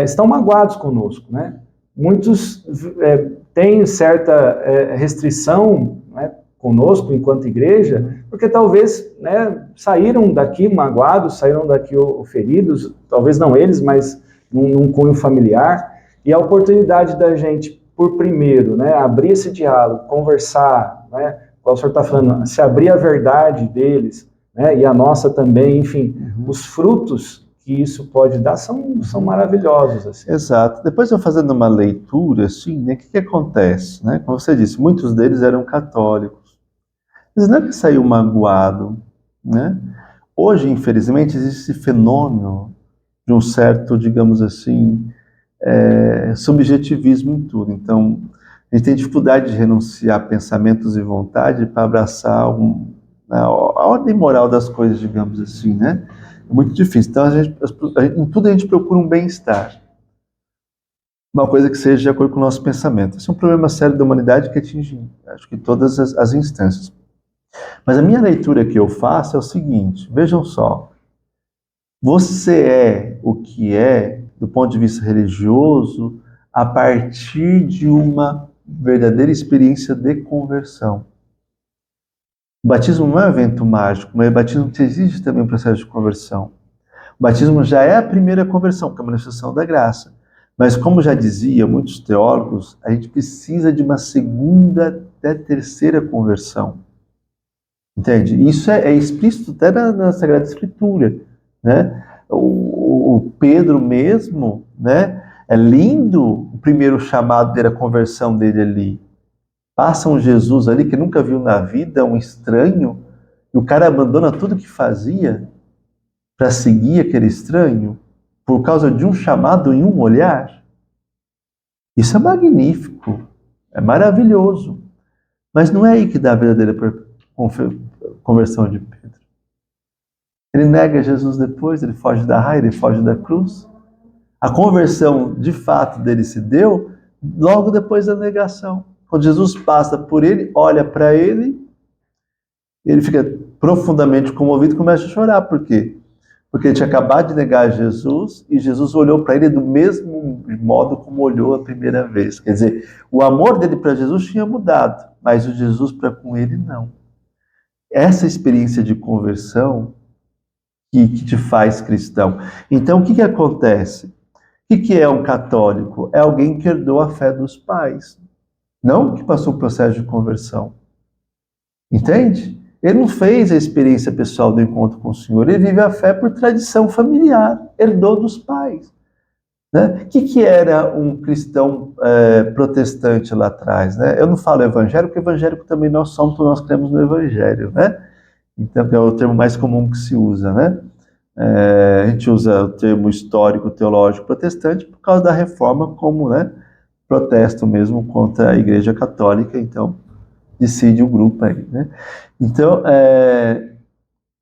estão magoados conosco, né? Muitos têm certa restrição, né, conosco, enquanto igreja, porque talvez, né, saíram daqui magoados, saíram daqui feridos, talvez não eles, mas num cunho familiar, e a oportunidade da gente, por primeiro, né, abrir esse diálogo, conversar, né, como o senhor está falando, se abrir a verdade deles, né, e a nossa também, enfim, os frutos que isso pode dar são maravilhosos. Assim. Exato. Depois eu fazendo uma leitura, assim, né, o que acontece? Né? Como você disse, muitos deles eram católicos. Mas não é que saiu magoado, né? Hoje, infelizmente, existe esse fenômeno de um certo, digamos assim, subjetivismo em tudo. Então, a gente tem dificuldade de renunciar a pensamentos e vontade para abraçar a ordem moral das coisas, digamos assim, né? É muito difícil. Então, em tudo a gente procura um bem-estar. Uma coisa que seja de acordo com o nosso pensamento. Esse é um problema sério da humanidade que atinge, acho que todas as instâncias. Mas a minha leitura que eu faço é o seguinte, vejam só, você é o que é, do ponto de vista religioso, a partir de uma verdadeira experiência de conversão. O batismo não é um evento mágico, mas o batismo exige também um processo de conversão. O batismo já é a primeira conversão, que é a manifestação da graça. Mas como já dizia muitos teólogos, a gente precisa de uma segunda até terceira conversão. Entende? Isso é explícito até na Sagrada Escritura, né? O Pedro mesmo, né? É lindo o primeiro chamado dele, a conversão dele ali. Passa um Jesus ali que nunca viu na vida, um estranho, e o cara abandona tudo que fazia para seguir aquele estranho por causa de um chamado em um olhar. Isso é magnífico, é maravilhoso. Mas não é aí que dá a verdadeira conversão de Pedro. Ele nega Jesus depois, ele foge da raia, ele foge da cruz. A conversão, de fato, dele se deu logo depois da negação. Quando Jesus passa por ele, olha para ele, ele fica profundamente comovido e começa a chorar. Por quê? Porque ele tinha acabado de negar Jesus e Jesus olhou para ele do mesmo modo como olhou a primeira vez. Quer dizer, o amor dele para Jesus tinha mudado, mas o Jesus para com ele não. Essa experiência de conversão que te faz cristão. Então, o que acontece? O que é um católico? É alguém que herdou a fé dos pais, não que passou o processo de conversão. Entende? Ele não fez a experiência pessoal do encontro com o Senhor, ele vive a fé por tradição familiar, herdou dos pais. Né? O que era um cristão protestante lá atrás? Né? Eu não falo evangélico, porque evangélico também nós somos, nós cremos no evangelho. Né? Então, é o termo mais comum que se usa. Né? A gente usa o termo histórico, teológico, protestante, por causa da reforma, como, né, protesto mesmo contra a Igreja Católica, então decide o grupo aí. Né? Então,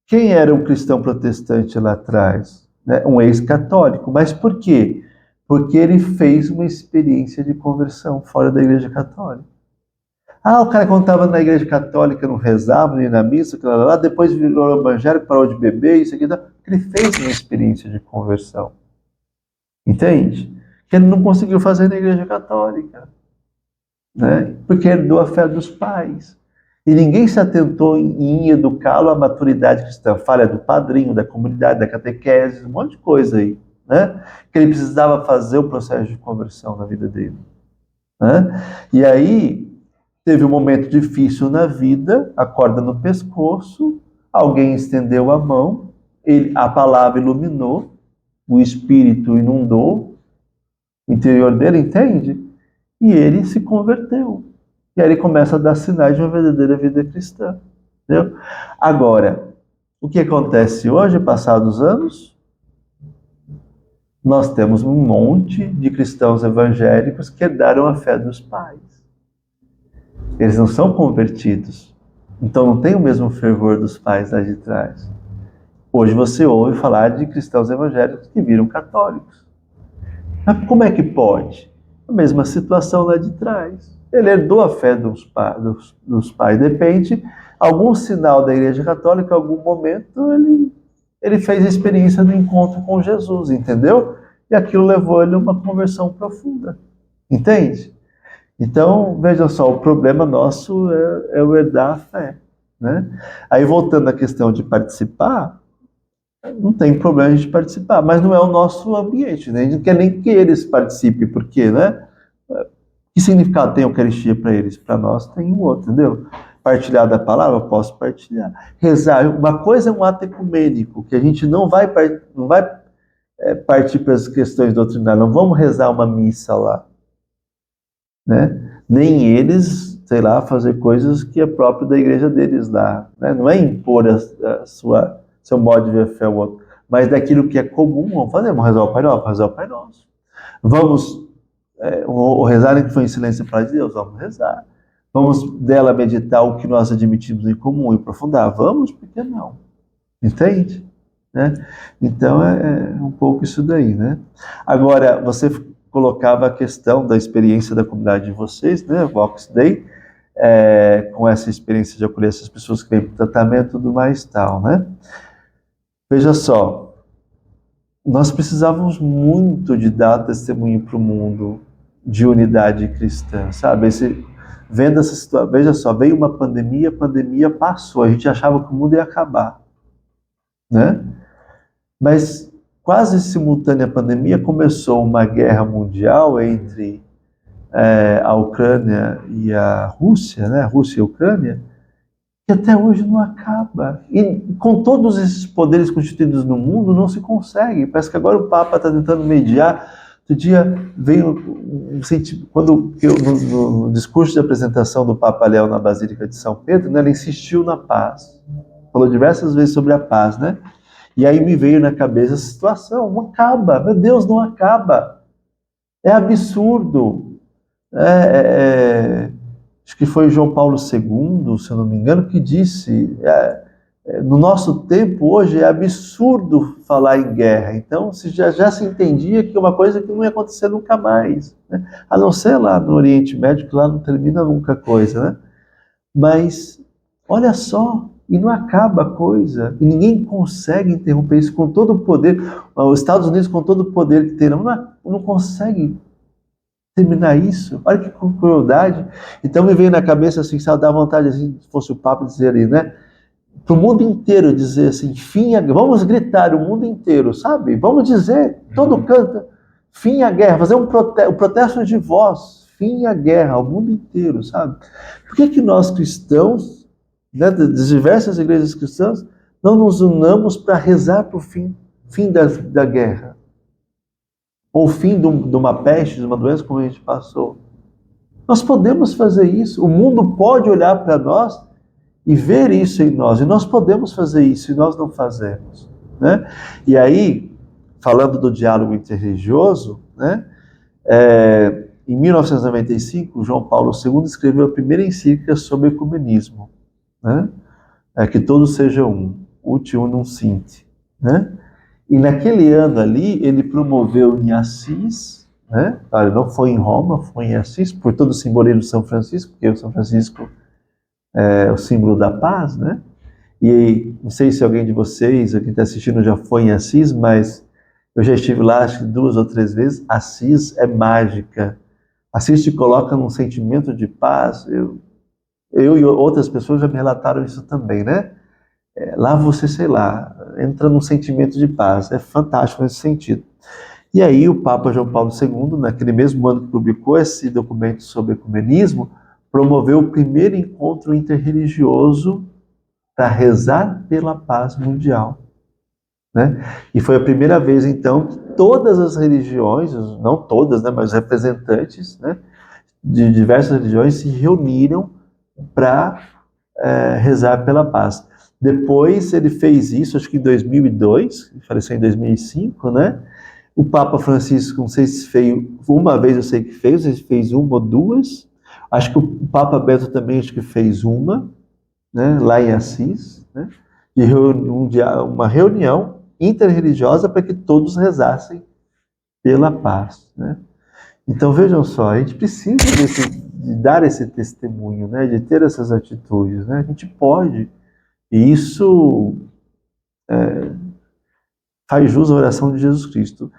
quem era um cristão protestante lá atrás? Né? Um ex-católico. Mas por quê? Porque ele fez uma experiência de conversão fora da Igreja Católica. O cara quando estava na Igreja Católica não rezava, nem na missa, lá, depois virou evangélico, parou de beber, isso aqui, ele fez uma experiência de conversão. Entende? Que ele não conseguiu fazer na Igreja Católica. Né? Porque herdou a fé dos pais. E ninguém se atentou em educá-lo à maturidade cristã. Falha do padrinho, da comunidade, da catequese, um monte de coisa aí. Né? Que ele precisava fazer o processo de conversão na vida dele. Né? E aí, teve um momento difícil na vida, a corda no pescoço, alguém estendeu a mão, a palavra iluminou, o Espírito inundou o interior dele, entende? E ele se converteu. E aí ele começa a dar sinais de uma verdadeira vida cristã. Entendeu? Agora, o que acontece hoje, passados anos? Nós temos um monte de cristãos evangélicos que herdaram a fé dos pais. Eles não são convertidos. Então não tem o mesmo fervor dos pais lá de trás. Hoje você ouve falar de cristãos evangélicos que viram católicos. Mas como é que pode? A mesma situação lá de trás. Ele herdou a fé dos pais. De repente, algum sinal da Igreja Católica, em algum momento, ele fez a experiência do encontro com Jesus, entendeu? E aquilo levou ele a uma conversão profunda. Entende? Então, veja só, o problema nosso é o herdar a fé, né? Aí, voltando à questão de participar, não tem problema a gente participar, mas não é o nosso ambiente, né? A gente não quer nem que eles participem, porque, né? Que significado tem a Eucaristia para eles? Para nós tem um outro, entendeu? Partilhar da palavra, eu posso partilhar. Rezar, uma coisa é um ato ecumênico, que a gente não vai partir para as questões doutrinárias, não vamos rezar uma missa lá, né? Nem eles, sei lá, fazer coisas que é próprio da igreja deles lá, né? Não é impor seu modo de ver a fé ao outro, mas daquilo que é comum, vamos fazer, vamos rezar o Pai Nosso, vamos rezar o Pai Nosso. Vamos o rezar que foi em silêncio para Deus, vamos rezar. Vamos dela meditar o que nós admitimos em comum e aprofundar. Vamos, por que não? Entende? Né? Então é um pouco isso daí, né? Agora, você colocava a questão da experiência da comunidade de vocês, né? Vox Dei, com essa experiência de acolher essas pessoas que vêm para o tratamento e tudo mais tal, né? Veja só, nós precisávamos muito de dar testemunho para o mundo de unidade cristã, sabe? Vendo essa situação, veja só, veio uma pandemia, a pandemia passou, a gente achava que o mundo ia acabar, né? Mas quase simultânea à pandemia começou uma guerra mundial entre a Ucrânia e a Rússia, né? A Rússia e a Ucrânia, que até hoje não acaba. E com todos esses poderes constituídos no mundo, não se consegue. Parece que agora o Papa está tentando mediar. Outro dia veio no discurso de apresentação do Papa Léo na Basílica de São Pedro, né, ele insistiu na paz. Falou diversas vezes sobre a paz, né? E aí me veio na cabeça essa situação. Não acaba. Meu Deus, não acaba. É absurdo. Acho que foi João Paulo II, se eu não me engano, que disse, no nosso tempo hoje é absurdo falar em guerra, então já se entendia que é uma coisa que não ia acontecer nunca mais, né? A não ser lá no Oriente Médio, que lá não termina nunca a coisa, né? Mas, olha só, e não acaba a coisa, e ninguém consegue interromper isso com todo o poder, os Estados Unidos com todo o poder que tem, não consegue terminar isso. Olha que crueldade. Então me veio na cabeça assim, sabe, dá vontade assim, se fosse o Papa dizer ali, né? Para o mundo inteiro dizer assim, vamos gritar o mundo inteiro, sabe? Vamos dizer, todo canto, fim à guerra, fazer um protesto de voz, fim à guerra, ao mundo inteiro, sabe? Por que nós cristãos, né, das diversas igrejas cristãs, não nos unamos para rezar para o fim da guerra? Ou o fim de uma peste, de uma doença como a gente passou. Nós podemos fazer isso. O mundo pode olhar para nós e ver isso em nós. E nós podemos fazer isso e nós não fazemos, né? E aí, falando do diálogo interreligioso, né? Em 1995, João Paulo II escreveu a primeira encíclica sobre ecumenismo, né? Que todos sejam um, ut unum sint, né? E naquele ano ali, ele promoveu em Assis, né? Ele não foi em Roma, foi em Assis, por todo o simbolismo de São Francisco, porque o São Francisco é o símbolo da paz, né? E não sei se alguém de vocês, quem está assistindo, já foi em Assis, mas eu já estive lá, acho que 2 ou 3 vezes. Assis é mágica. Assis te coloca num sentimento de paz. Eu e outras pessoas já me relataram isso também, né? Lá você, sei lá, entra num sentimento de paz. É fantástico nesse sentido. E aí o Papa João Paulo II, naquele mesmo ano que publicou esse documento sobre ecumenismo, promoveu o primeiro encontro interreligioso para rezar pela paz mundial, né? E foi a primeira vez, então, que todas as religiões, não todas, né, mas representantes, né, de diversas religiões se reuniram para rezar pela paz. Depois ele fez isso, acho que em 2002, ele faleceu em 2005, né? O Papa Francisco, não sei se fez uma vez, eu sei que fez, ele fez uma ou duas. Acho que o Papa Bento também acho que fez uma, né? Lá em Assis, né? uma reunião interreligiosa para que todos rezassem pela paz, né? Então vejam só, a gente precisa de dar esse testemunho, né? De ter essas atitudes, né? A gente pode, e isso faz jus à oração de Jesus Cristo.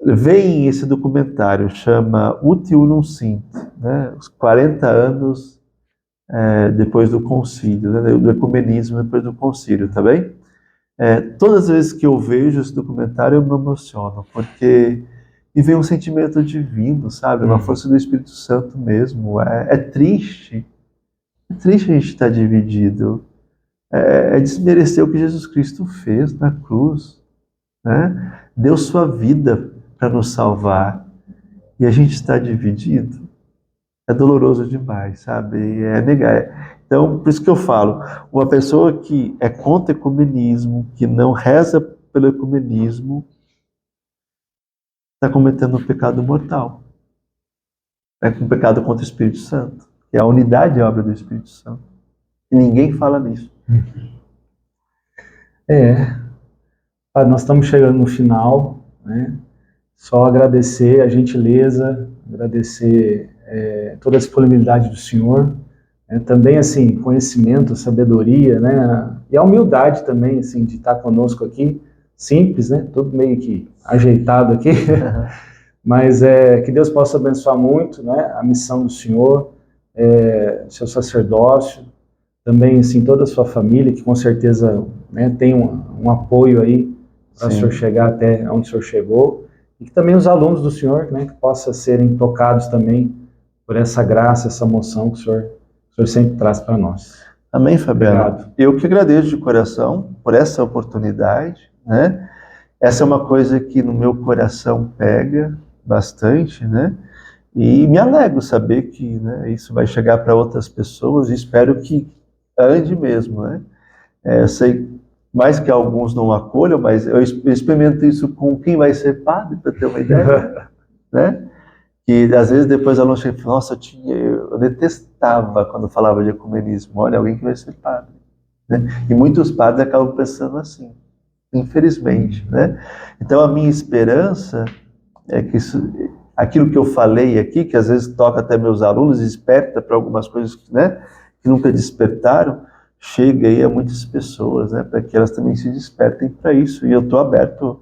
Vem esse documentário, chama Ut Unum Sint, né? Os 40 anos depois do concílio, né? Do ecumenismo depois do concílio, tá bem? Todas as vezes que eu vejo esse documentário eu me emociono, porque me vem um sentimento divino, sabe? Uma força do Espírito Santo mesmo. É triste a gente estar dividido. É desmerecer o que Jesus Cristo fez na cruz, né? Deu sua vida para nos salvar e a gente está dividido. É doloroso demais, sabe? É negar. Então, por isso que eu falo, uma pessoa que é contra o ecumenismo, que não reza pelo ecumenismo, está cometendo um pecado mortal. É um pecado contra o Espírito Santo, que é a unidade e a obra do Espírito Santo. E ninguém fala nisso. Nós estamos chegando no final, né? Só agradecer a gentileza, agradecer toda a disponibilidade do senhor, também, assim, conhecimento, sabedoria, né? E a humildade também, assim, de estar conosco aqui, simples, né? Tudo meio que ajeitado aqui, mas que Deus possa abençoar muito, né? A missão do senhor, seu sacerdócio, também, assim, toda a sua família, que com certeza, né, tem um apoio aí para o senhor chegar até onde o senhor chegou, e que também os alunos do senhor, né, que possam serem tocados também por essa graça, essa moção que o senhor sempre traz para nós. Amém, Fabiano? Obrigado. Eu que agradeço de coração por essa oportunidade, né? Essa é uma coisa que no meu coração pega bastante, né? E me alegro saber que, né, isso vai chegar para outras pessoas e espero que ande mesmo, né? Eu sei mais que alguns não acolham, mas eu experimento isso com quem vai ser padre, para ter uma ideia, né? E às vezes depois a aluno chega e fala, nossa, eu detestava quando falava de ecumenismo, olha, alguém que vai ser padre, né? E muitos padres acabam pensando assim, infelizmente, né? Então a minha esperança é que aquilo que eu falei aqui, que às vezes toca até meus alunos, desperta para algumas coisas, né, que nunca despertaram, chega aí a muitas pessoas, né, para que elas também se despertem para isso. E eu estou aberto,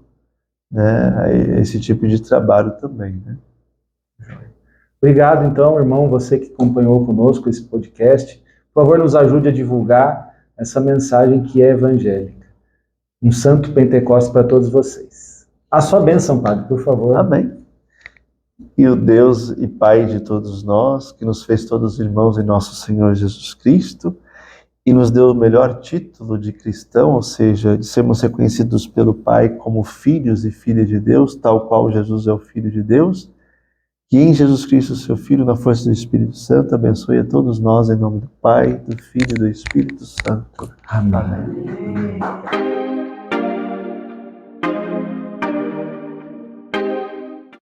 né, a esse tipo de trabalho também, né. Obrigado, então, irmão, você que acompanhou conosco esse podcast. Por favor, nos ajude a divulgar essa mensagem que é evangélica. Um santo Pentecostes para todos vocês. A sua bênção, padre, por favor. Amém. E o Deus e Pai de todos nós, que nos fez todos irmãos em nosso Senhor Jesus Cristo, e nos deu o melhor título de cristão, ou seja, de sermos reconhecidos pelo Pai como filhos e filhas de Deus, tal qual Jesus é o Filho de Deus, que em Jesus Cristo, seu Filho, na força do Espírito Santo, abençoe a todos nós em nome do Pai, do Filho e do Espírito Santo. Amém.